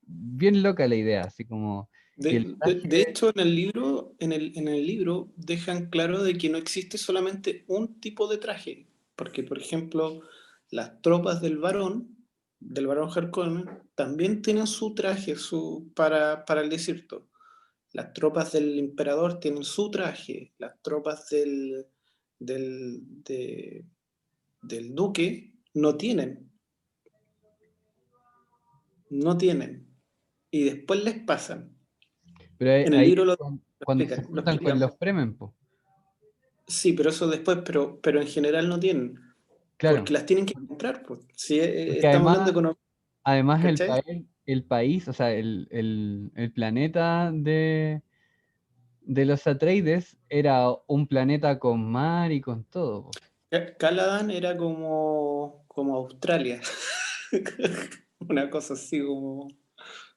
bien loca la idea, así como que el de traje, hecho, en el libro dejan claro de que no existe solamente un tipo de traje, porque por ejemplo, las tropas del varón Harkonnen, también tienen su traje para el desierto. Las tropas del emperador tienen su traje, las tropas del, de- del duque no tienen, y después les pasan. pero En el ahí libro es lo cuando se explican, lo juntan con explican. los Fremen, po. Sí, pero eso después, pero en general no tienen, Claro, porque las tienen que comprar, pues. Si porque estamos hablando de además, economía, además ¿cachai? el país, o sea, el planeta de los Atreides era un planeta con mar y con todo, po. Caladan era como Australia, una cosa así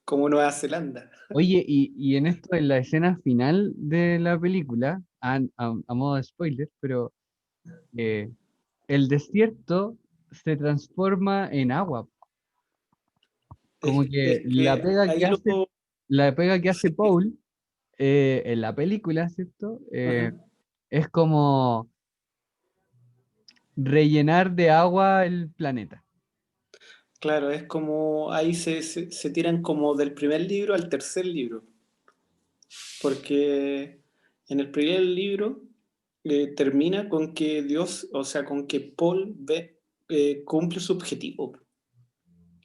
como Nueva Zelanda. Oye, y en esto, en la escena final de la película, a modo de spoiler, pero eh, el desierto se transforma en agua. Como que Es que ahí lo... la pega que hace Sí, Paul en la película, ¿cierto? ajá. Es como rellenar de agua el planeta. Claro, es como ahí se tiran como del primer libro al tercer libro, porque en el primer libro termina con que Dios, o sea, con que Paul cumple su objetivo.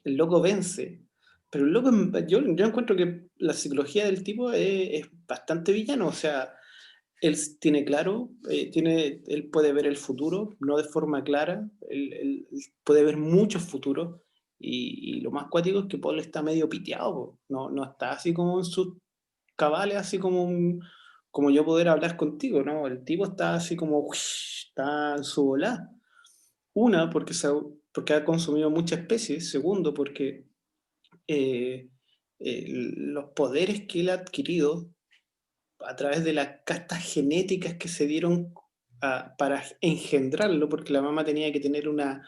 El loco vence, pero el loco, yo encuentro que la psicología del tipo es bastante villano, o sea, él tiene claro, él puede ver el futuro, no de forma clara, él puede ver muchos futuros, y lo más cuático es que Paul está medio piteado, po. No está así como en sus cabales, así como yo poder hablar contigo, ¿no? El tipo está así como, está en su volá. Una, porque ha consumido mucha especie. Segundo, porque eh, los poderes que él ha adquirido a través de las castas genéticas que se dieron para engendrarlo, porque la mamá tenía que tener una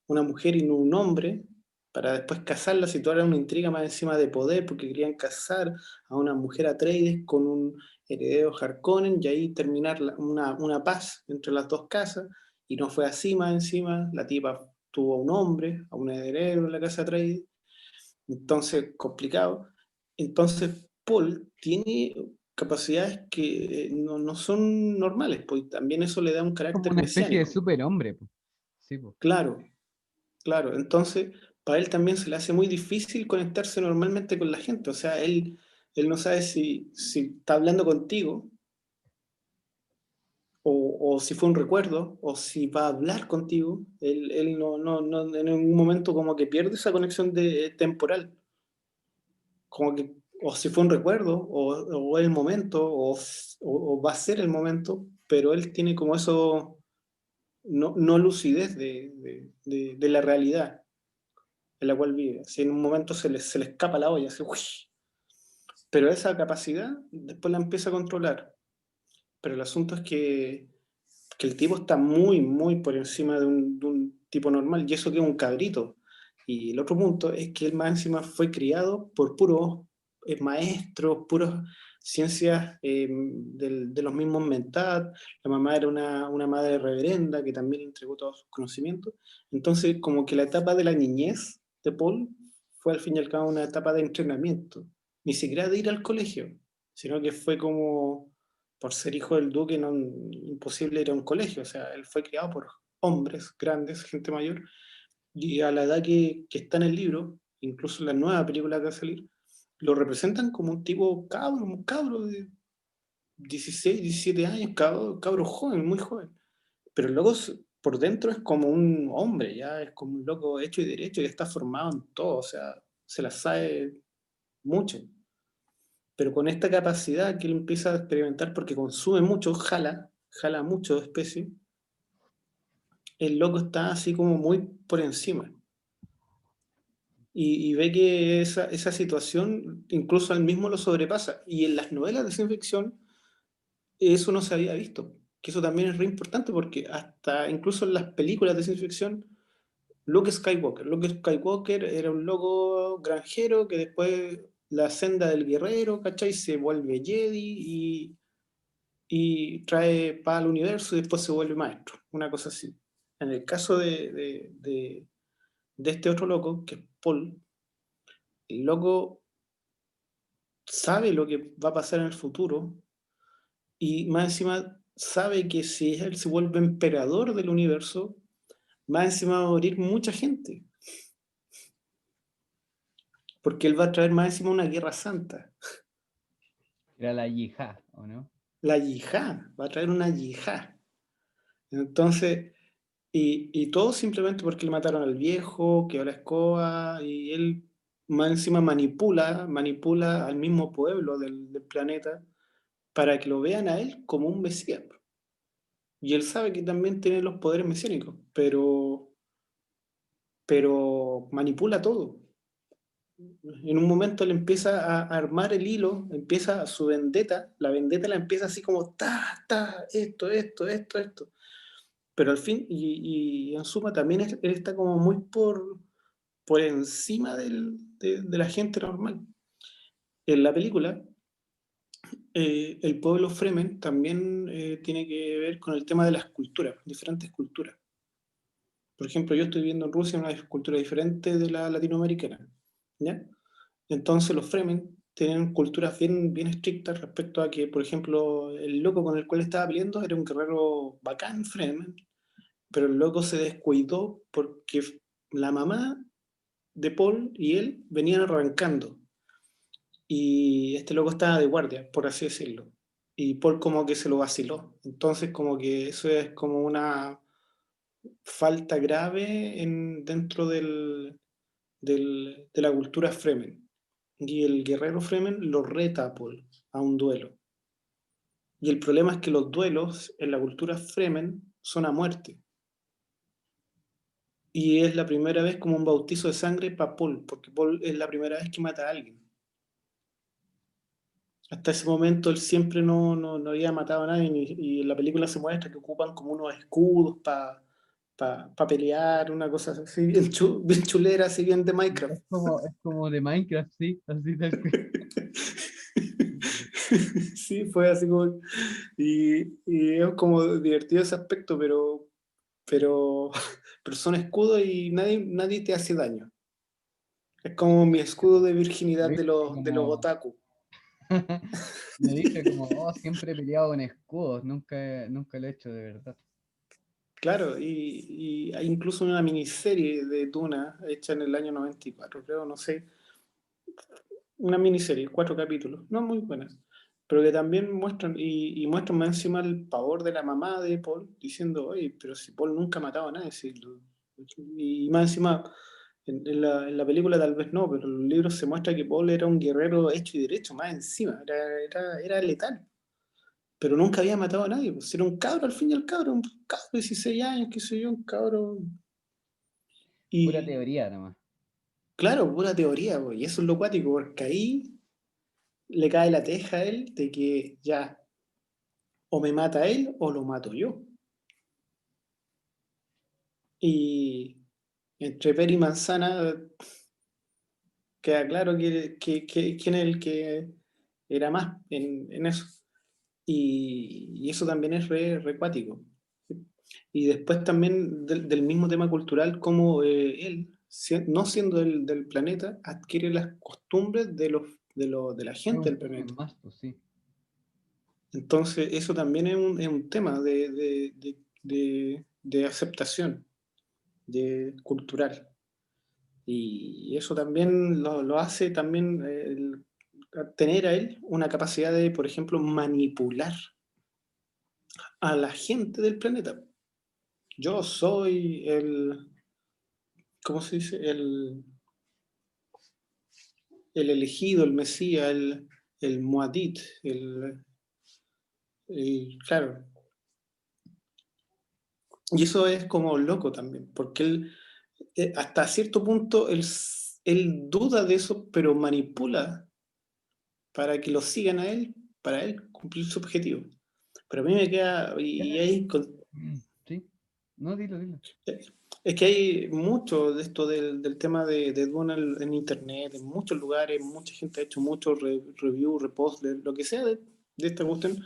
mujer y no un hombre, para después casarla, situar una intriga más encima de poder, porque querían casar a una mujer Atreides con un heredero Harkonnen y ahí terminar una paz entre las dos casas. y no fue así más encima, la tipa tuvo a un hombre, a un heredero en la casa Atreides, entonces complicado. Entonces Paul tiene capacidades que no son normales, pues también eso le da un Como carácter una especie de mesiánico. superhombre, po. Sí, po. Claro, claro. Entonces, para él también se le hace muy difícil conectarse normalmente con la gente. O sea, él no sabe si está hablando contigo o si fue un recuerdo o si va a hablar contigo. Él no, en un momento como que pierde esa conexión temporal. Como que, o si fue un recuerdo o el momento o va a ser el momento, pero él tiene como eso, no lucidez de la realidad en la cual vive. Si en un momento se le escapa la olla, así, uy. Pero esa capacidad después la empieza a controlar. Pero el asunto es que el tipo está muy, muy por encima de un tipo normal, y eso que es un cabrito. Y el otro punto es que él más encima fue criado por puros maestros, puras ciencias de los mismos Mentat. La mamá era una madre reverenda que también entregó todos sus conocimientos. Entonces, como que la etapa de la niñez de Paul fue al fin y al cabo una etapa de entrenamiento, ni siquiera de ir al colegio, sino que fue como por ser hijo del duque, no, imposible ir a un colegio. O sea, él fue criado por hombres grandes, gente mayor, y a la edad que está en el libro, incluso en la nueva película que va a salir, lo representan como un tipo cabro, un cabro de 16, 17 años, cabro joven, muy joven. Pero luego por dentro es como un hombre, ya es como un loco hecho y derecho, y está formado en todo, o sea, se la sabe mucho. Pero con esta capacidad que él empieza a experimentar porque consume mucho, jala mucho de especie, el loco está así como muy por encima. Y ve que esa situación incluso él mismo lo sobrepasa. Y en las novelas de ciencia ficción eso no se había visto. Que eso también es re importante porque hasta incluso en las películas de ciencia ficción, Luke Skywalker era un loco granjero que después la senda del guerrero, ¿cachai? Se vuelve Jedi y trae paz al universo y después se vuelve maestro, una cosa así. En el caso de este otro loco, que es Paul, el loco sabe lo que va a pasar en el futuro y más encima sabe que si él se vuelve emperador del universo, más encima va a morir mucha gente, porque él va a traer más encima una guerra santa. Era la yihad, ¿o no? La yihad, va a traer una yihad. Entonces, y todo simplemente porque le mataron al viejo, quedó la escoba, y él más encima manipula al mismo pueblo del planeta para que lo vean a él como un mesías. Y él sabe que también tiene los poderes mesiánicos, pero manipula todo. En un momento le empieza a armar el hilo, empieza su vendetta, la vendetta la empieza así como, esto. Pero al fin, y en suma también él está como muy por encima de la gente normal. En la película, el pueblo Fremen también tiene que ver con el tema de las culturas, diferentes culturas. Por ejemplo, yo estoy viendo en Rusia una cultura diferente de la latinoamericana, ¿ya? Entonces los Fremen tienen culturas bien, bien estrictas respecto a que, por ejemplo, el loco con el cual estaba peleando era un guerrero bacán Fremen, pero el loco se descuidó porque la mamá de Paul y él venían arrancando y este loco estaba de guardia, por así decirlo. Y Paul como que se lo vaciló. Entonces como que eso es como una falta grave dentro de la cultura Fremen. Y el guerrero Fremen lo reta a Paul a un duelo. Y el problema es que los duelos en la cultura Fremen son a muerte. Y es la primera vez como un bautizo de sangre para Paul, porque Paul es la primera vez que mata a alguien. Hasta ese momento él siempre no había matado a nadie y en la película se muestra que ocupan como unos escudos para pelear, una cosa así, bien chulera, así bien de Minecraft. Es como de Minecraft, sí, así tal cual. Sí, fue así como... Y es como divertido ese aspecto, pero, pero son escudos y nadie te hace daño. Es como mi escudo de Lo virginidad dije de los como, otaku. lo dije como, oh, siempre he peleado con escudos, nunca lo he hecho de verdad. Claro, y hay incluso una miniserie de Duna hecha en el año 94, creo, no sé. Una miniserie, 4 capítulos, no muy buenas, pero que también muestran, y muestran más encima el pavor de la mamá de Paul, diciendo, oye, pero si Paul nunca ha matado a nadie, y más encima, en la película tal vez no, pero en los libros se muestra que Paul era un guerrero hecho y derecho, más encima, era letal, pero nunca había matado a nadie, pues era un cabro al fin y al cabro, un cabro de 16 años, qué sé yo, un cabro, Pura y teoría nomás. claro, pura teoría, pues, y eso es lo cuático, porque ahí le cae la teja a él de que ya o me mata él o lo mato yo. Y entre pera y manzana queda claro quién es el que era más en eso. Y eso también es re cuático. Y después también del mismo tema cultural, como él, no siendo del planeta, adquiere las costumbres de la Es gente un del fremen planeta. más, pues sí. Entonces, eso también es un tema de aceptación cultural. Y eso también lo hace también tener a él una capacidad de, por ejemplo, manipular a la gente del planeta. Yo soy ¿cómo se dice? El elegido, el Mesías, el Muad'Dib, claro. Y eso es como loco también, porque él, hasta cierto punto, él duda de eso, pero manipula para que lo sigan a él, para él cumplir su objetivo. Pero a mí me queda, y Tiene- ahí, Sí. No, dilo. es que hay mucho de esto del tema de Duna en internet, en muchos lugares, mucha gente ha hecho muchos reviews, reposts, lo que sea de esta cuestión,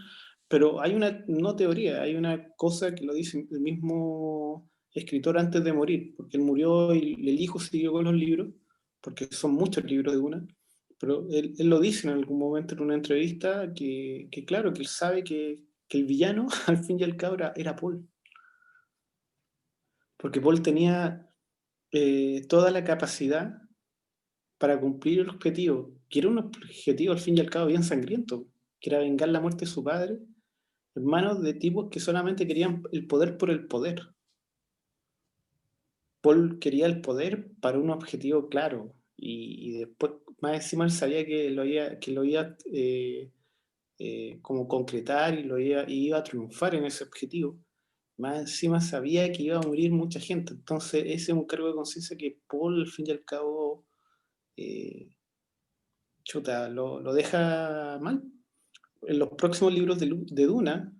pero hay una, no teoría, hay una cosa que lo dice el mismo escritor antes de morir, porque él murió y el hijo siguió con los libros, porque son muchos libros de Duna, pero él lo dice en algún momento en una entrevista que claro, que él sabe que el villano al fin y al cabo era Paul, porque Paul tenía toda la capacidad para cumplir el objetivo, que era un objetivo al fin y al cabo bien sangriento, que era vengar la muerte de su padre en manos de tipos que solamente querían el poder por el poder. Paul quería el poder para un objetivo claro y después más encima él sabía que lo iba como concretar y iba a triunfar en ese objetivo. Más encima sabía que iba a morir mucha gente. Entonces ese es un cargo de conciencia que Paul al fin y al cabo eh, chuta, lo deja mal. En los próximos libros de Duna,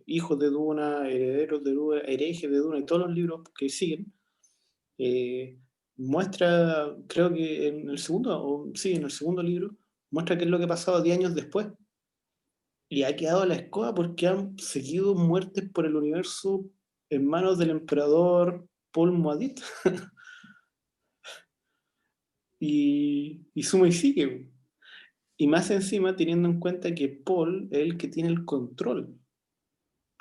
Hijos de Duna, Herederos de Duna, Herejes de Duna y todos los libros que siguen, eh, muestra, creo que en el segundo, o sí, en el segundo libro, muestra qué es lo que ha pasado 10 años después. Y ha quedado a la escoba porque han seguido muertes por el universo en manos del emperador Paul Muad'Dib y suma y sigue. Y más encima teniendo en cuenta que Paul es el que tiene el control.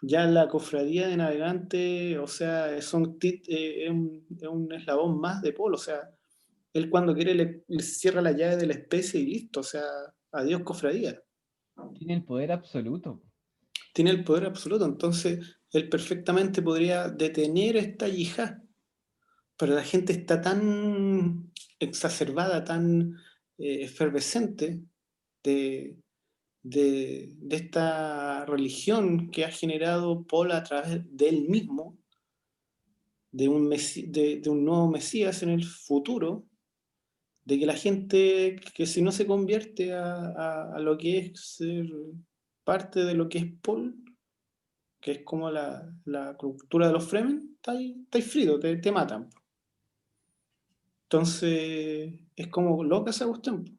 Ya la cofradía de navegantes, o sea, es un eslabón más de Paul, o sea, él cuando quiere le cierra la llave de la especie y listo, o sea, adiós cofradía. Tiene el poder absoluto. Tiene el poder absoluto, entonces él perfectamente podría detener esta yihad, pero la gente está tan exacerbada, tan efervescente de, de esta religión que ha generado Paul a través de él mismo, de un nuevo Mesías en el futuro, de que la gente que si no se convierte a lo que es ser parte de lo que es Paul, que es como la cultura de los Fremen, está ahí frito, te matan. Entonces es como loca esa cuestión,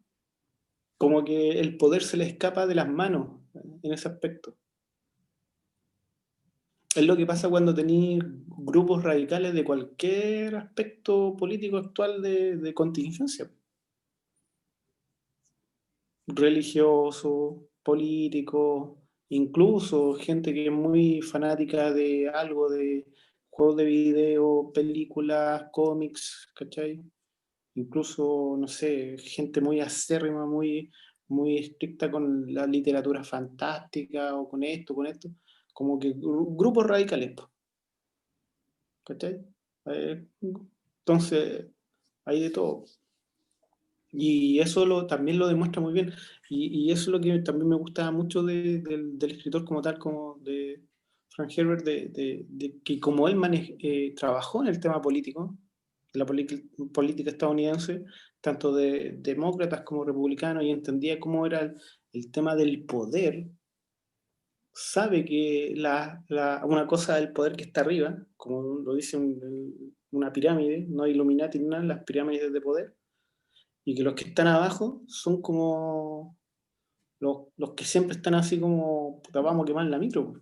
como que el poder se le escapa de las manos en ese aspecto. Es lo que pasa cuando tenéis grupos radicales de cualquier aspecto político actual de contingencia. Religioso, político, incluso gente que es muy fanática de algo, de juegos de video, películas, cómics, ¿cachai? Incluso, no sé, gente muy acérrima, muy estricta con la literatura fantástica o con esto, como que grupos radicales, po, ¿cachai? Eh, entonces, hay de todo. Y eso también lo demuestra muy bien. Y eso es lo que también me gustaba mucho del escritor como tal, como de Frank Herbert, de que como él trabajó en el tema político, la política estadounidense, tanto de demócratas como republicanos, y entendía cómo era el tema del poder, sabe que una cosa del poder que está arriba, como lo dice una pirámide, no hay Illuminati ni nada, las pirámides de poder, y que los que están abajo son como los que siempre están así como, puta, vamos a quemar la micro,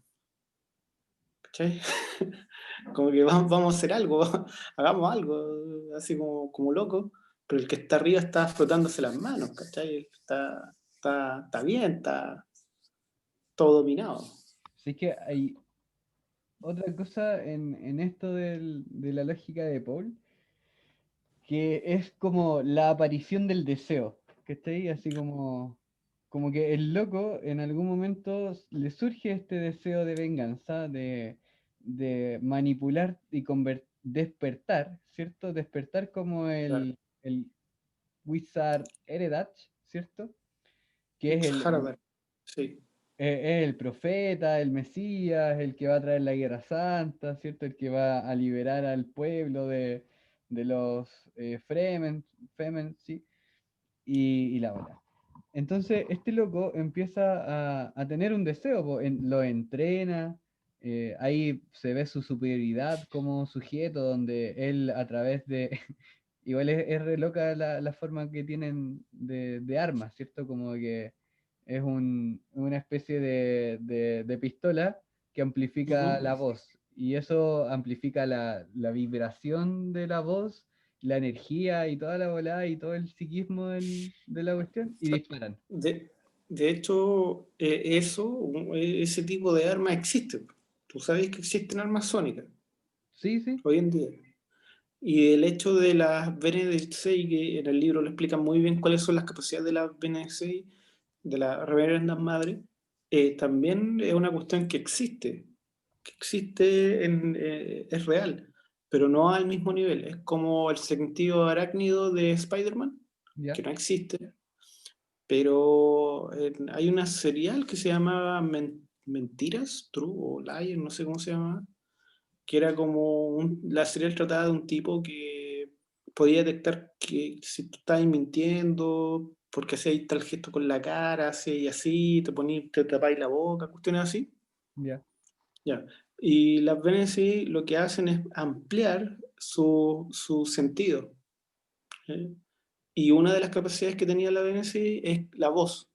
¿cachai? Como que vamos a hacer algo, hagamos algo, así como loco, pero el que está arriba está frotándose las manos, ¿cachai? Está bien, está todo dominado. Así que hay otra cosa en esto de la lógica de Paul, que es como la aparición del deseo, que está ahí así como que el loco en algún momento le surge este deseo de venganza, de manipular y despertar, ¿cierto? Despertar como Claro. el Wizard Eredach, ¿cierto? Que es Harvard, sí. es el profeta, el Mesías, el que va a traer la guerra santa, ¿cierto? El que va a liberar al pueblo de los Fremen, ¿sí? Y la ola. Entonces, este loco empieza a tener un deseo, po, lo entrena, ahí se ve su superioridad como sujeto, donde él a través de... Igual es re loca la forma que tienen de armas, ¿cierto? Como que es una especie de pistola que amplifica Ujú. la voz, y eso amplifica la vibración de la voz, la energía y toda la volada y todo el psiquismo de la cuestión y disparan. De, de hecho, ese tipo de arma existe. Tú sabes que existen armas sónicas Sí, sí, hoy en día. Y el hecho de las Benedict 6, que en el libro lo explican muy bien cuáles son las capacidades de las Benedict 6, de la Reverenda Madre, también es una cuestión que existe, es real, pero no al mismo nivel. Es como el sentido arácnido de Spider-Man, ya, que no existe, pero hay una serial que se llamaba Mentiras, True o Liar, no sé cómo se llama, que era como la serial trataba de un tipo que podía detectar que si tú estabas mintiendo, porque hacías tal gesto con la cara, hacías así, te tapáis la boca, cuestiones así. ya. Ya. Y las BNC lo que hacen es ampliar su sentido. ¿Eh? Y una de las capacidades que tenía la BNC es la voz,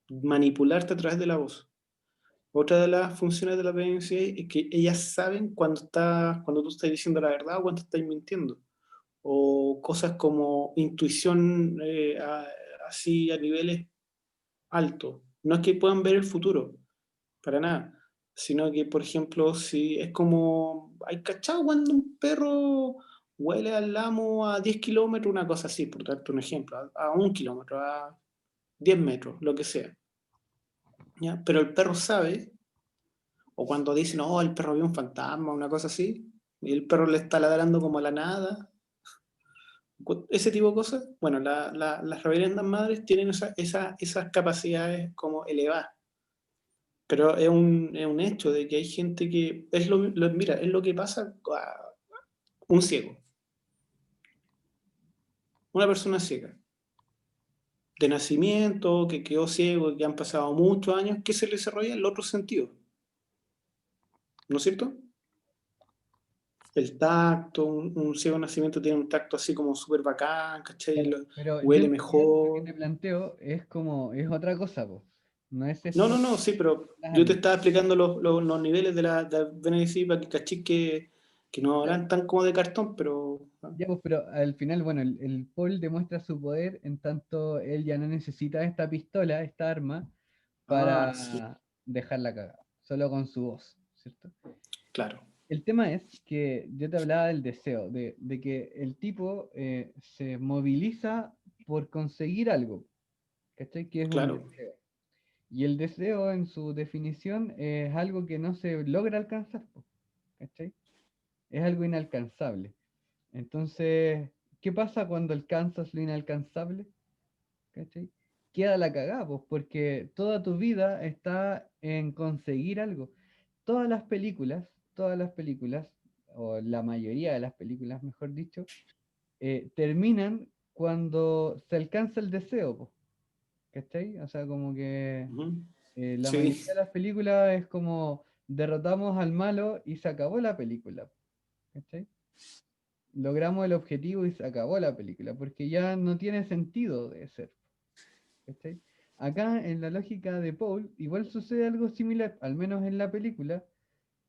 manipularte a través de la voz. Otra de las funciones de la BNC es que ellas saben cuando tú estás diciendo la verdad o cuando estás mintiendo. O cosas como intuición así a niveles altos. No es que puedan ver el futuro, para nada. Sino que, por ejemplo, si es como, ¿hay cachado cuando un perro huele al amo a 10 kilómetros? Una cosa así, por darte un ejemplo, a 1 kilómetro, a 10 metros, lo que sea. ¿Ya? Pero el perro sabe, o cuando dicen, oh, el perro vio un fantasma, una cosa así, y el perro le está ladrando como a la nada, ese tipo de cosas, bueno, las reverendas madres tienen esas capacidades como elevadas. Pero es un hecho de que hay gente que, mira, es lo que pasa a un ciego, una persona ciega, de nacimiento, que quedó ciego, que han pasado muchos años, que se le desarrolla el otro sentido, ¿no es cierto? El tacto, un ciego de nacimiento tiene un tacto así como súper bacán, ¿cachai? Claro, pero yo Huele lo que mejor. te planteo es como, es otra cosa, po. No es No, esto no, no, sí, pero las yo te armas. estaba explicando los niveles de la Benedict para que cachis que no Ya, eran tan como de cartón, pero... ya, pues, pero al final, bueno, el Paul demuestra su poder en tanto él ya no necesita esta pistola, esta arma, Sí, para dejarla cagada, solo con su voz, ¿cierto? claro, El tema es que yo te hablaba del deseo, de que el tipo se moviliza por conseguir algo, ¿cachai? Que es un claro. deseo. Y el deseo, en su definición, es algo que no se logra alcanzar, po, ¿cachai? Es algo inalcanzable. Entonces, ¿qué pasa cuando alcanzas lo inalcanzable? ¿Cachai? Queda la cagada, pues, porque toda tu vida está en conseguir algo. Todas las películas, o la mayoría de las películas, mejor dicho, terminan cuando se alcanza el deseo, pues, ¿cachai? O sea, como que Ujú. la Sí, mayoría de las películas es como derrotamos al malo y se acabó la película, ¿cachai? Logramos el objetivo y se acabó la película, porque ya no tiene sentido de ser. ¿Cachai? Acá en la lógica de Paul, igual sucede algo similar, al menos en la película,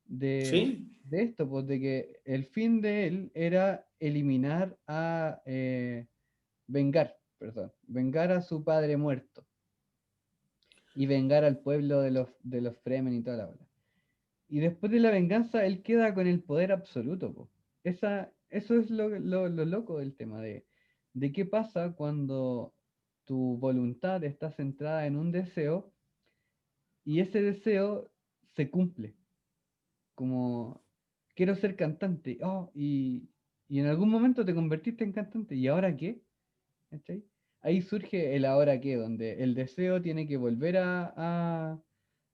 sí. de esto, pues de que el fin de él era eliminar a vengar a su padre muerto y vengar al pueblo de los Fremen y toda la bola. Y después de la venganza, él queda con el poder absoluto, po. Eso es lo loco del tema, de qué pasa cuando tu voluntad está centrada en un deseo y ese deseo se cumple. Como, quiero ser cantante, oh, y en algún momento te convertiste en cantante, ¿y ahora qué? ¿Cachai? Ahí surge el ahora qué, donde el deseo tiene que volver a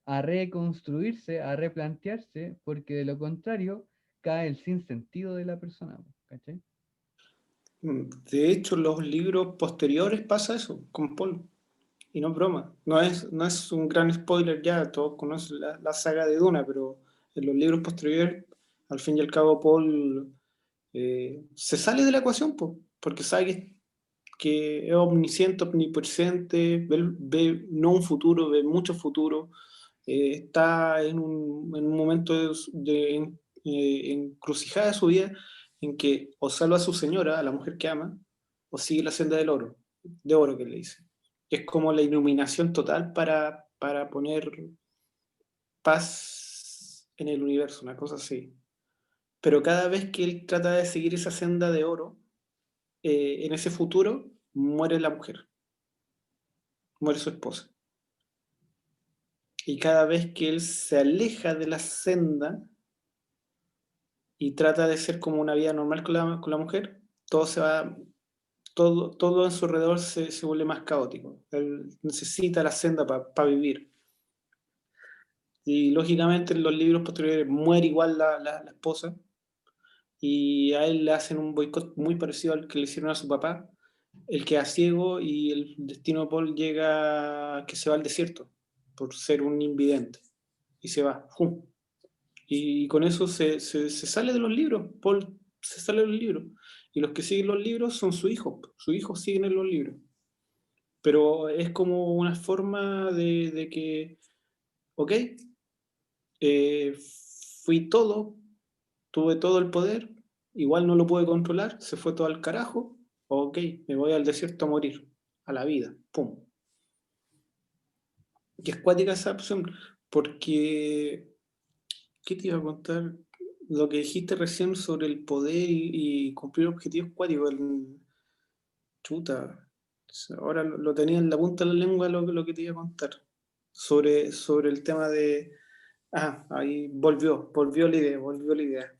reconstruirse, a replantearse, porque de lo contrario cae el sinsentido de la persona, po, ¿cachai? De hecho, en los libros posteriores pasa eso con Paul. Y no es broma. No es un gran spoiler ya, todos conocen la saga de Duna, pero en los libros posteriores, al fin y al cabo, Paul se sale de la ecuación, porque sabe que es omnisciente, omnipresente, ve no un futuro, ve mucho futuro, está en un momento encrucijada de su vida en que o salva a su señora, a la mujer que ama, o sigue la senda de oro que le dice. Es como la iluminación total para poner paz en el universo, una cosa así. Pero cada vez que él trata de seguir esa senda de oro, en ese futuro muere la mujer, muere su esposa. Y cada vez que él se aleja de la senda y trata de ser como una vida normal con la mujer, todo se va, todo en su alrededor se vuelve más caótico. Él necesita la senda para vivir. Y lógicamente en los libros posteriores muere igual la esposa y a él le hacen un boicot muy parecido al que le hicieron a su papá. El queda ciego y el destino de Paul llega a que se va al desierto por ser un invidente y se va. ¡Fum! Y con eso se sale de los libros. Paul se sale de los libros. Y los que siguen los libros son sus hijos. Sus hijos siguen en los libros. Pero es como una forma de que, ok, eh, fui todo, tuve todo el poder, igual no lo pude controlar, se fue todo al carajo, ok, me voy al desierto a morir, a la vida, pum. Y es cuática esa opción, porque, ¿qué te iba a contar? Lo que dijiste recién sobre el poder y cumplir objetivos cuáticos, chuta, ahora lo tenía en la punta de la lengua lo que te iba a contar, sobre el tema de, ahí volvió la idea,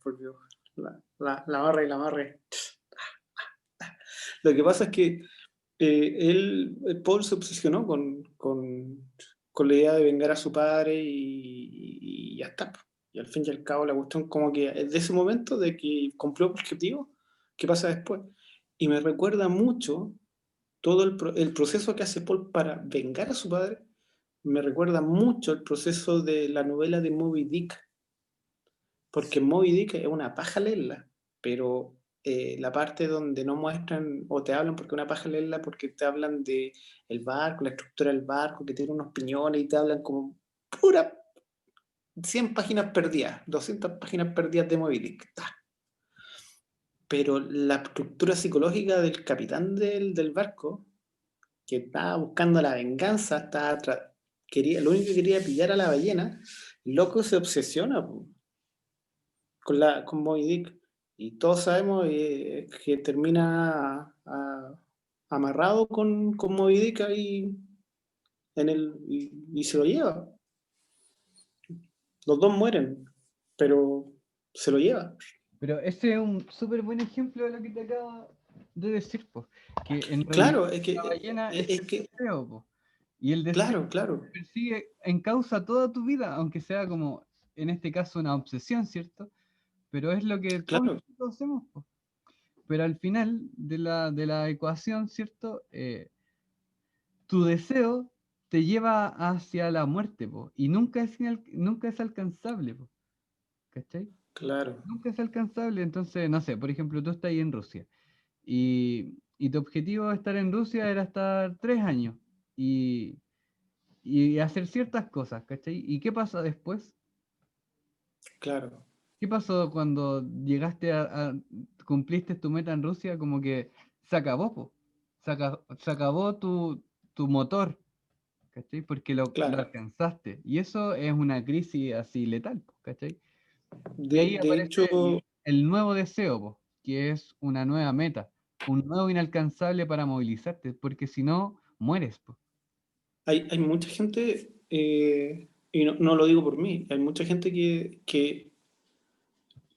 volvió. La barra y la barra. Lo que pasa es que Paul se obsesionó con la idea de vengar a su padre y ya está, po. Y al fin y al cabo la cuestión como que es de ese momento de que cumplió el objetivo, ¿qué pasa después? Y me recuerda mucho todo el proceso que hace Paul para vengar a su padre, me recuerda mucho el proceso de la novela de Moby Dick, porque Moby Dick es una paja leerla, pero la parte donde no muestran o te hablan, porque una paja leerla, porque te hablan de el barco, la estructura del barco, que tiene unos piñones y te hablan como pura 100 páginas perdidas, 200 páginas perdidas de Moby Dick. Ta. Pero la estructura psicológica del capitán del barco, que estaba buscando la venganza, lo único que quería pillar a la ballena, el loco se obsesiona po, con Moby Dick. Y todos sabemos que termina amarrado con Moby Dick ahí y se lo lleva. Los dos mueren, pero se lo lleva. Pero ese es un súper buen ejemplo de lo que te acabo de decir, po. Que en realidad Claro, es que, la ballena es es el que, deseo, po. Y el deseo claro, claro, persigue, encausa toda tu vida, aunque sea como, en este caso, una obsesión, ¿cierto? Pero es lo que todos claro, nosotros hacemos, po. Pero al final de la ecuación, ¿cierto? Tu deseo te lleva hacia la muerte, po, y nunca es alcanzable, po, ¿cachai? claro, Nunca es alcanzable. Entonces, no sé, por ejemplo, tú estás ahí en Rusia y tu objetivo de estar en Rusia era estar 3 años y, y hacer ciertas cosas, ¿cachai? ¿Y qué pasa después? claro, ¿Qué pasó cuando llegaste cumpliste tu meta en Rusia? Como que se acabó, po. Se acabó tu motor, ¿cachai? Porque lo claro. alcanzaste. Y eso es una crisis así letal, po, ¿cachai? Y ahí De hecho, aparece el nuevo deseo, po, que es una nueva meta, un nuevo inalcanzable para movilizarte, porque si no, mueres, po. hay mucha gente, y no lo digo por mí, hay mucha gente que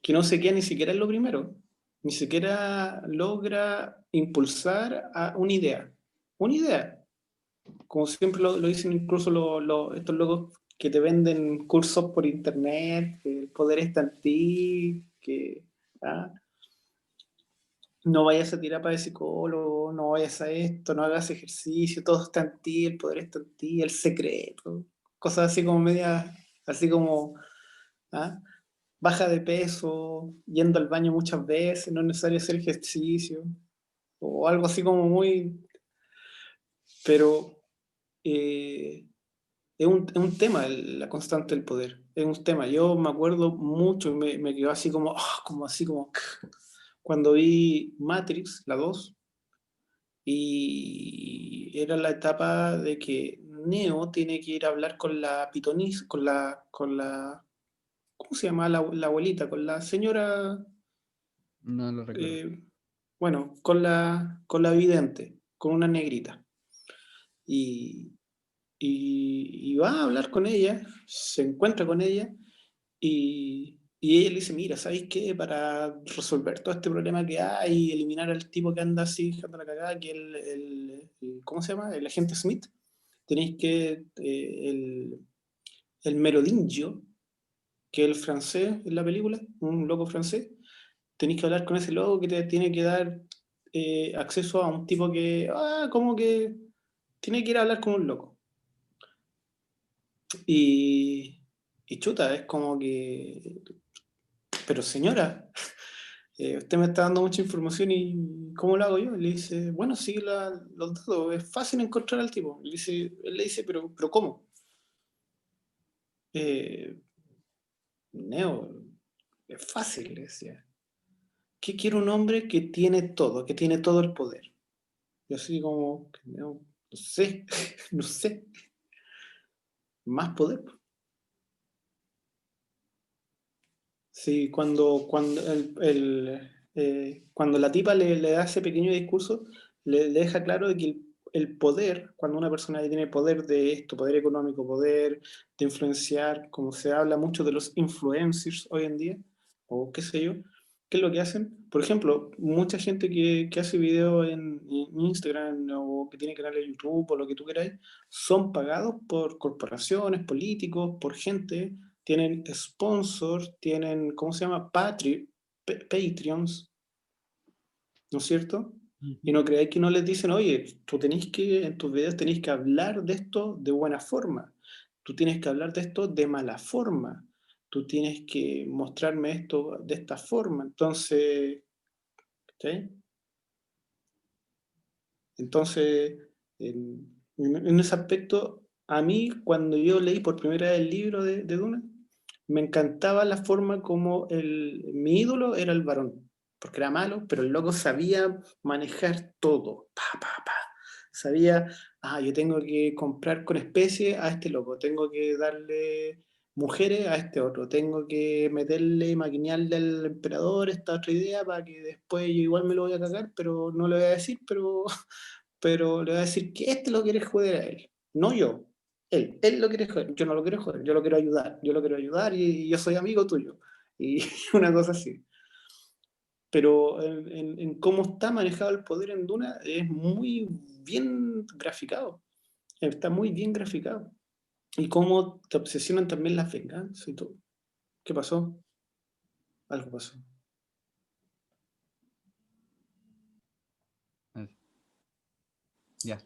no se queda ni siquiera en lo primero, ni siquiera logra impulsar a una idea. Una idea, como siempre lo dicen incluso estos locos que te venden cursos por internet, que el poder está en ti, que ah, no vayas a tirar para el psicólogo, no vayas a esto, no hagas ejercicio, todo está en ti, el poder está en ti, el secreto, cosas así como medias, así como ¿ah? Baja de peso, yendo al baño muchas veces, no es necesario hacer ejercicio, o algo así como muy, pero eh, es un tema la constante del poder, es un tema. Yo me acuerdo mucho y me quedó así como, como así como, cuando vi Matrix, la 2 y era la etapa de que Neo tiene que ir a hablar con la pitonis, ¿cómo se llama la abuelita? Con la señora, No lo recuerdo. eh, bueno, con la vidente, con una negrita. Y, y va a hablar con ella, se encuentra con ella y ella le dice, mira, ¿sabéis qué? Para resolver todo este problema que hay y eliminar al tipo que anda así, dejando la cagada, que ¿cómo se llama? El agente Smith, tenéis que, el merodingio, que es el francés en la película, un loco francés, tenéis que hablar con ese loco que te tiene que dar acceso a un tipo que, como que tiene que ir a hablar con un loco. Y, y chuta, es como que, pero señora, usted me está dando mucha información y ¿cómo lo hago yo? Le dice, bueno, sigue los datos, es fácil encontrar al tipo. Él le dice, pero ¿cómo? Eh, Neo, es fácil, le decía. ¿Qué quiere un hombre que tiene todo el poder? Y así como, no sé, no sé, más poder. Sí, cuando la tipa le da ese pequeño discurso, le deja claro de que el poder, cuando una persona tiene poder de esto, poder económico, poder de influenciar, como se habla mucho de los influencers hoy en día, o qué sé yo, ¿qué es lo que hacen? Por ejemplo, mucha gente que hace videos en Instagram o que tiene canales de YouTube o lo que tú queráis, son pagados por corporaciones, políticos, por gente tienen sponsors, tienen, ¿cómo se llama? Patreons, ¿no es cierto? Y Ujú. no creáis que no les dicen, oye, tú tenéis que, en tus videos tenéis que hablar de esto de buena forma, tú tienes que hablar de esto de mala forma, tú tienes que mostrarme esto de esta forma. Entonces, ¿sí? Entonces, en ese aspecto, a mí, cuando yo leí por primera vez el libro de Duna, me encantaba la forma como mi ídolo era el varón, porque era malo, pero el loco sabía manejar todo. Pa, pa, pa. Sabía, yo tengo que comprar con especie a este loco, tengo que darle mujeres a este otro, tengo que meterle, maquinearle al emperador esta otra idea para que después yo igual me lo voy a cagar, pero no le voy a decir, pero le voy a decir que este lo quiere joder a él, no yo. Él lo quiere joder, yo no lo quiero joder, yo lo quiero ayudar y yo soy amigo tuyo. Y una cosa así. Pero en cómo está manejado el poder en Duna es muy bien graficado. Está muy bien graficado. Y cómo te obsesionan también las venganzas y todo. ¿Qué pasó? Algo pasó. Ah, ya.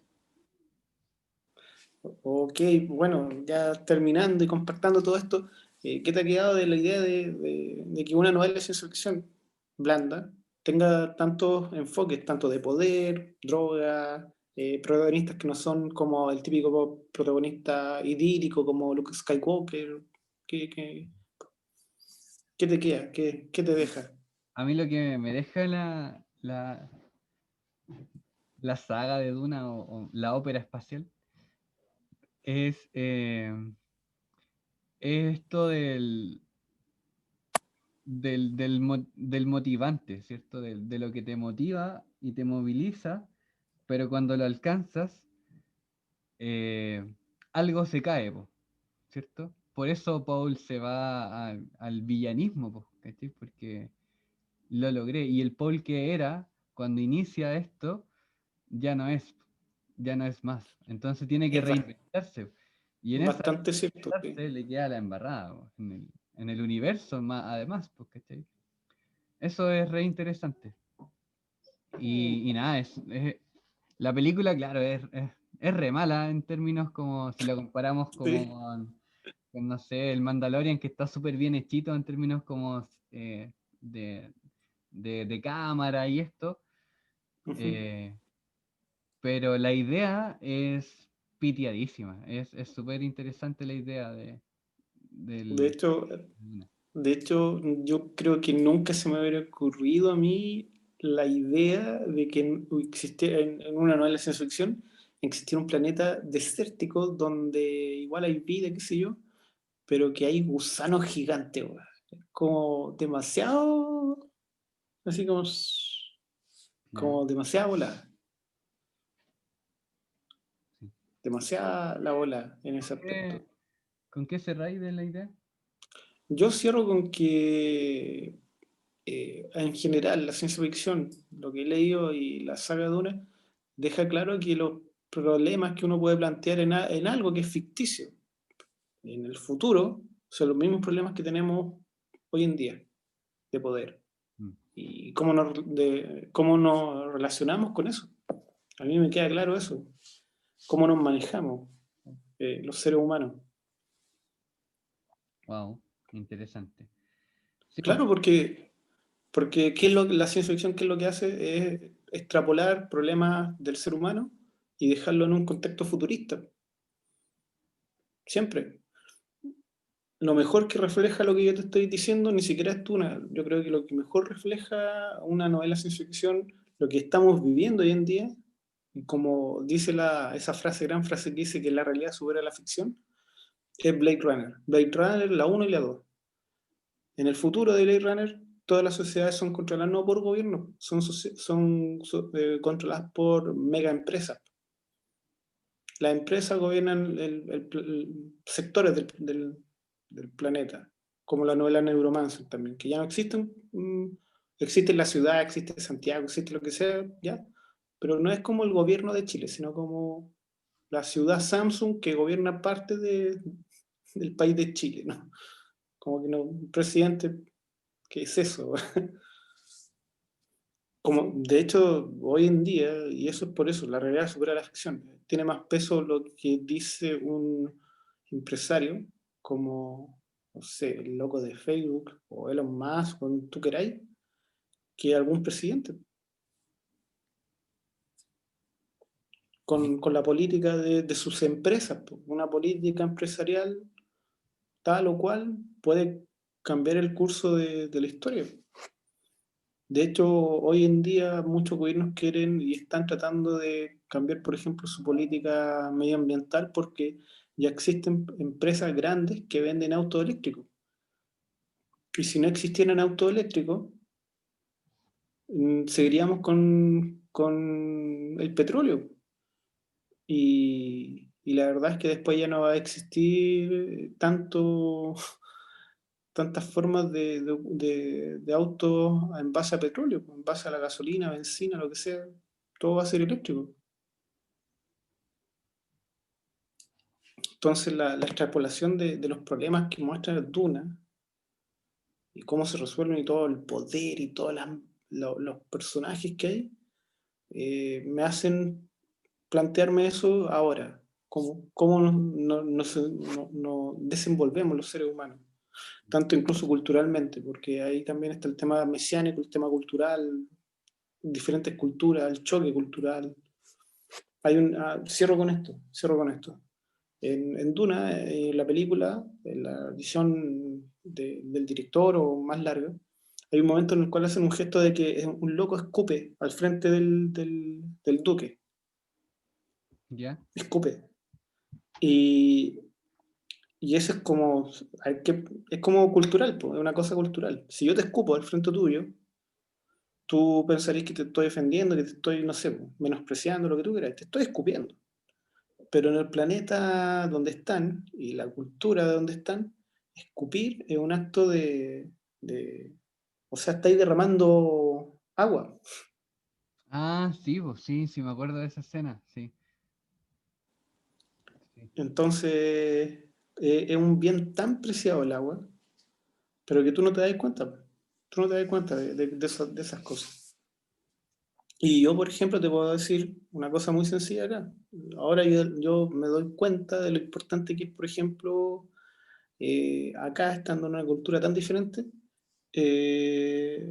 Ok, bueno, ya terminando y compartiendo todo esto, ¿qué te ha quedado de la idea de que una novela de ciencia ficción blanda tenga tantos enfoques, tanto de poder, droga, protagonistas que no son como el típico protagonista idílico como Luke Skywalker? ¿Qué, qué, qué te queda? ¿Qué te deja? A mí lo que me deja la saga de Duna o la ópera espacial es esto del motivante, ¿cierto? De lo que te motiva y te moviliza, pero cuando lo alcanzas, eh, algo se cae, po, ¿cierto? Por eso Paul se va al villanismo, po, ¿cachai? Porque lo logré. Y el Paul que era cuando inicia esto, ya no es, ya no es más. Entonces tiene que Es reinventarse. Y en esa bastante cierto, sí. reinventarse le queda la embarrada, po, en el universo más, además, pues, ¿cachai? Eso es re interesante. Y nada, la película, claro, es re mala en términos como si lo comparamos como Sí. no sé, el Mandalorian, que está súper bien hechito en términos como de, de cámara y esto. Ujú. eh, pero la idea es pitiadísima. Es súper interesante la idea De del... hecho, De hecho, yo creo que nunca se me hubiera ocurrido a mí la idea de que existiera en una novela de ciencia ficción existiera un planeta desértico donde igual hay vida, qué sé yo, pero que hay gusanos gigantes, weón. Como demasiado, así Ya, como demasiada bola, sí. demasiada la bola en ese ¿Qué- aspecto. ¿Con qué cerráis de la idea? Yo cierro con que en general, la ciencia ficción, lo que he leído y la saga Duna, deja claro que los problemas que uno puede plantear en algo que es ficticio, en el futuro, son los mismos problemas que tenemos hoy en día de poder. Mm, Y cómo nos relacionamos con eso. A mí me queda claro eso. Cómo nos manejamos los seres humanos. wow, interesante. Sí, po, Claro, porque ¿qué es la ciencia ficción qué es lo que hace? Es extrapolar problemas del ser humano y dejarlo en un contexto futurista. Siempre. Lo mejor que refleja lo que yo te estoy diciendo ni siquiera es Tuna. Yo creo que lo que mejor refleja una novela de ciencia ficción, lo que estamos viviendo hoy en día, y como dice esa frase, gran frase que dice que la realidad supera la ficción, es Blade Runner. Blade Runner, la uno y la 2. En el futuro de Blade Runner, todas las sociedades son controladas no por gobiernos, son controladas por mega empresas. Las empresas gobiernan sectores del planeta, como la novela Neuromancer también, que ya no existen. Existe la ciudad, existe Santiago, existe lo que sea, ya, pero no es como el gobierno de Chile, sino como la ciudad Samsung que gobierna parte del país de Chile, ¿no? Como que no, un presidente, ¿qué es eso? Como, de hecho, hoy en día, y eso es por eso, la realidad supera la ficción. Tiene más peso lo que dice un empresario, como, no sé, el loco de Facebook, o Elon Musk, o quien tú queráis, que algún presidente. con la política de sus empresas. Una política empresarial tal o cual puede cambiar el curso de la historia. De hecho, hoy en día muchos gobiernos quieren y están tratando de cambiar, por ejemplo, su política medioambiental porque ya existen empresas grandes que venden autos eléctricos. Y si no existieran autos eléctricos, seguiríamos con el petróleo. Y la verdad es que después ya no va a existir tantas formas de autos en base a petróleo, en base a la gasolina, benzina, lo que sea. Todo va a ser eléctrico. Entonces la extrapolación de los problemas que muestra Duna y cómo se resuelven y todo el poder y todos los personajes que hay, me hacen plantearme eso ahora. ¿Cómo nos desenvolvemos los seres humanos? Tanto incluso culturalmente, porque ahí también está el tema mesiánico, el tema cultural, diferentes culturas, el choque cultural. Cierro con esto. En Duna, la película, en la edición del director o más larga, hay un momento en el cual hacen un gesto de que un loco escupe al frente del duque, ¿Ya? escupe. Y, y eso es como, es como cultural, pues, es una cosa cultural. Si yo te escupo al frente tuyo, tú pensarías que te estoy defendiendo, que te estoy, no sé, menospreciando, lo que tú quieras, te estoy escupiendo. Pero en el planeta donde están y la cultura de donde están, escupir es un acto de o sea, estáis derramando agua. Ah, sí, pues sí, sí, me acuerdo de esa escena, sí, sí. Entonces, es un bien tan preciado el agua, pero que tú no te das cuenta. Tú no te das cuenta de esas cosas. Y yo, por ejemplo, te puedo decir una cosa muy sencilla acá. Ahora yo me doy cuenta de lo importante que es, por ejemplo, acá, estando en una cultura tan diferente,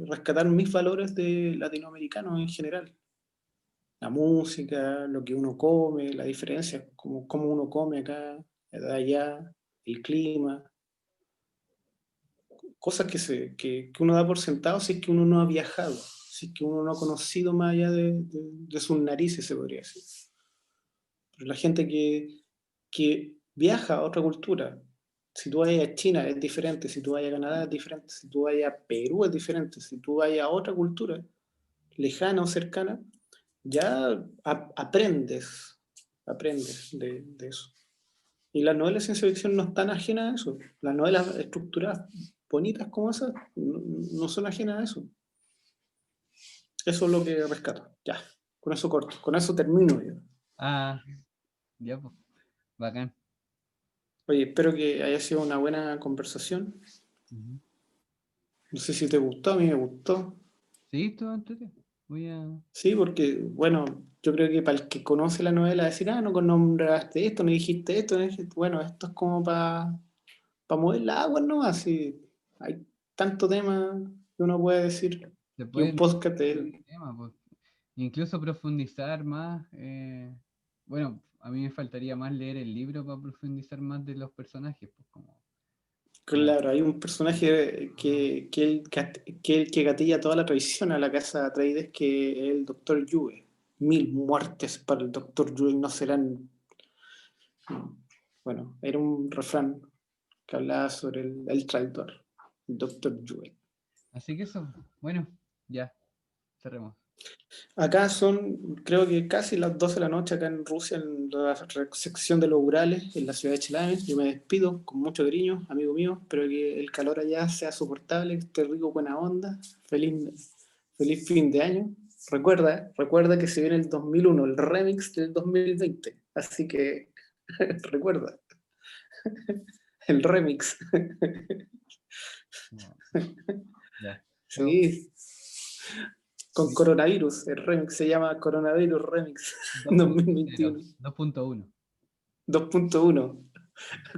rescatar mis valores de latinoamericanos en general. La música, lo que uno come, la diferencia, cómo uno come acá, allá, el clima, cosas que uno da por sentado si es que uno no ha viajado, si es que uno no ha conocido más allá de sus narices, se podría decir. Pero la gente que viaja a otra cultura, si tú vas a China es diferente, si tú vas a Canadá es diferente, si tú vas a Perú es diferente, si tú vas a otra cultura lejana o cercana, ya aprendes de eso. Y las novelas de ciencia ficción no están ajenas a eso. Las novelas estructuradas bonitas como esas no son ajenas a eso. Eso es lo que rescato. Ya, con eso corto, con eso termino yo. Ah, ya, pues, bacán. Oye, espero que haya sido una buena conversación. Ujú. No sé si te gustó, a mí me gustó. Sí, todo entretenido. Voy a... Sí, porque, bueno, yo creo que para el que conoce la novela, decir, no nombraste esto, no dijiste esto, no dijiste... Bueno, esto es como para mover la agua, ¿no? Así, hay tanto tema que uno puede decir. Se Y un pueden podcast de el él. tema, pues. Incluso profundizar más. Bueno, a mí me faltaría más leer el libro para profundizar más de los personajes, pues como Claro, hay un personaje que gatilla toda la traición a la casa Atreides, que es el Doctor Yue. 1000 muertes para el Doctor Yue no serán... Bueno, era un refrán que hablaba sobre el traidor, el Doctor Yue. así que eso, bueno, ya, cerremos. Acá son, creo que casi las 12 de la noche acá en Rusia, en la sección de los Urales, en la ciudad de Chelyabinsk. Yo me despido con mucho cariño, amigo mío. Espero que el calor allá sea soportable, que esté rico, buena onda. Feliz fin de año. Recuerda que se viene el 2001, el remix del 2020. Así que recuerda, el remix. No, ya, chao. Sí, con coronavirus. El remix se llama Coronavirus Remix 2.0, 2021. 2.1. 2.1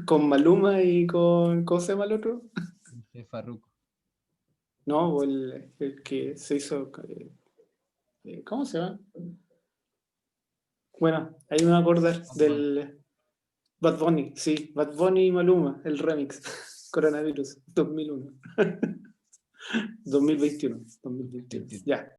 con Maluma y con. ¿Cómo se llama el otro? De Farruko. No, el que se hizo. ¿Cómo se llama? Bueno, ahí me voy a acordar del Bad Bunny, sí, Bad Bunny y Maluma, el remix, Coronavirus, 2001, 2021, 2021, ya.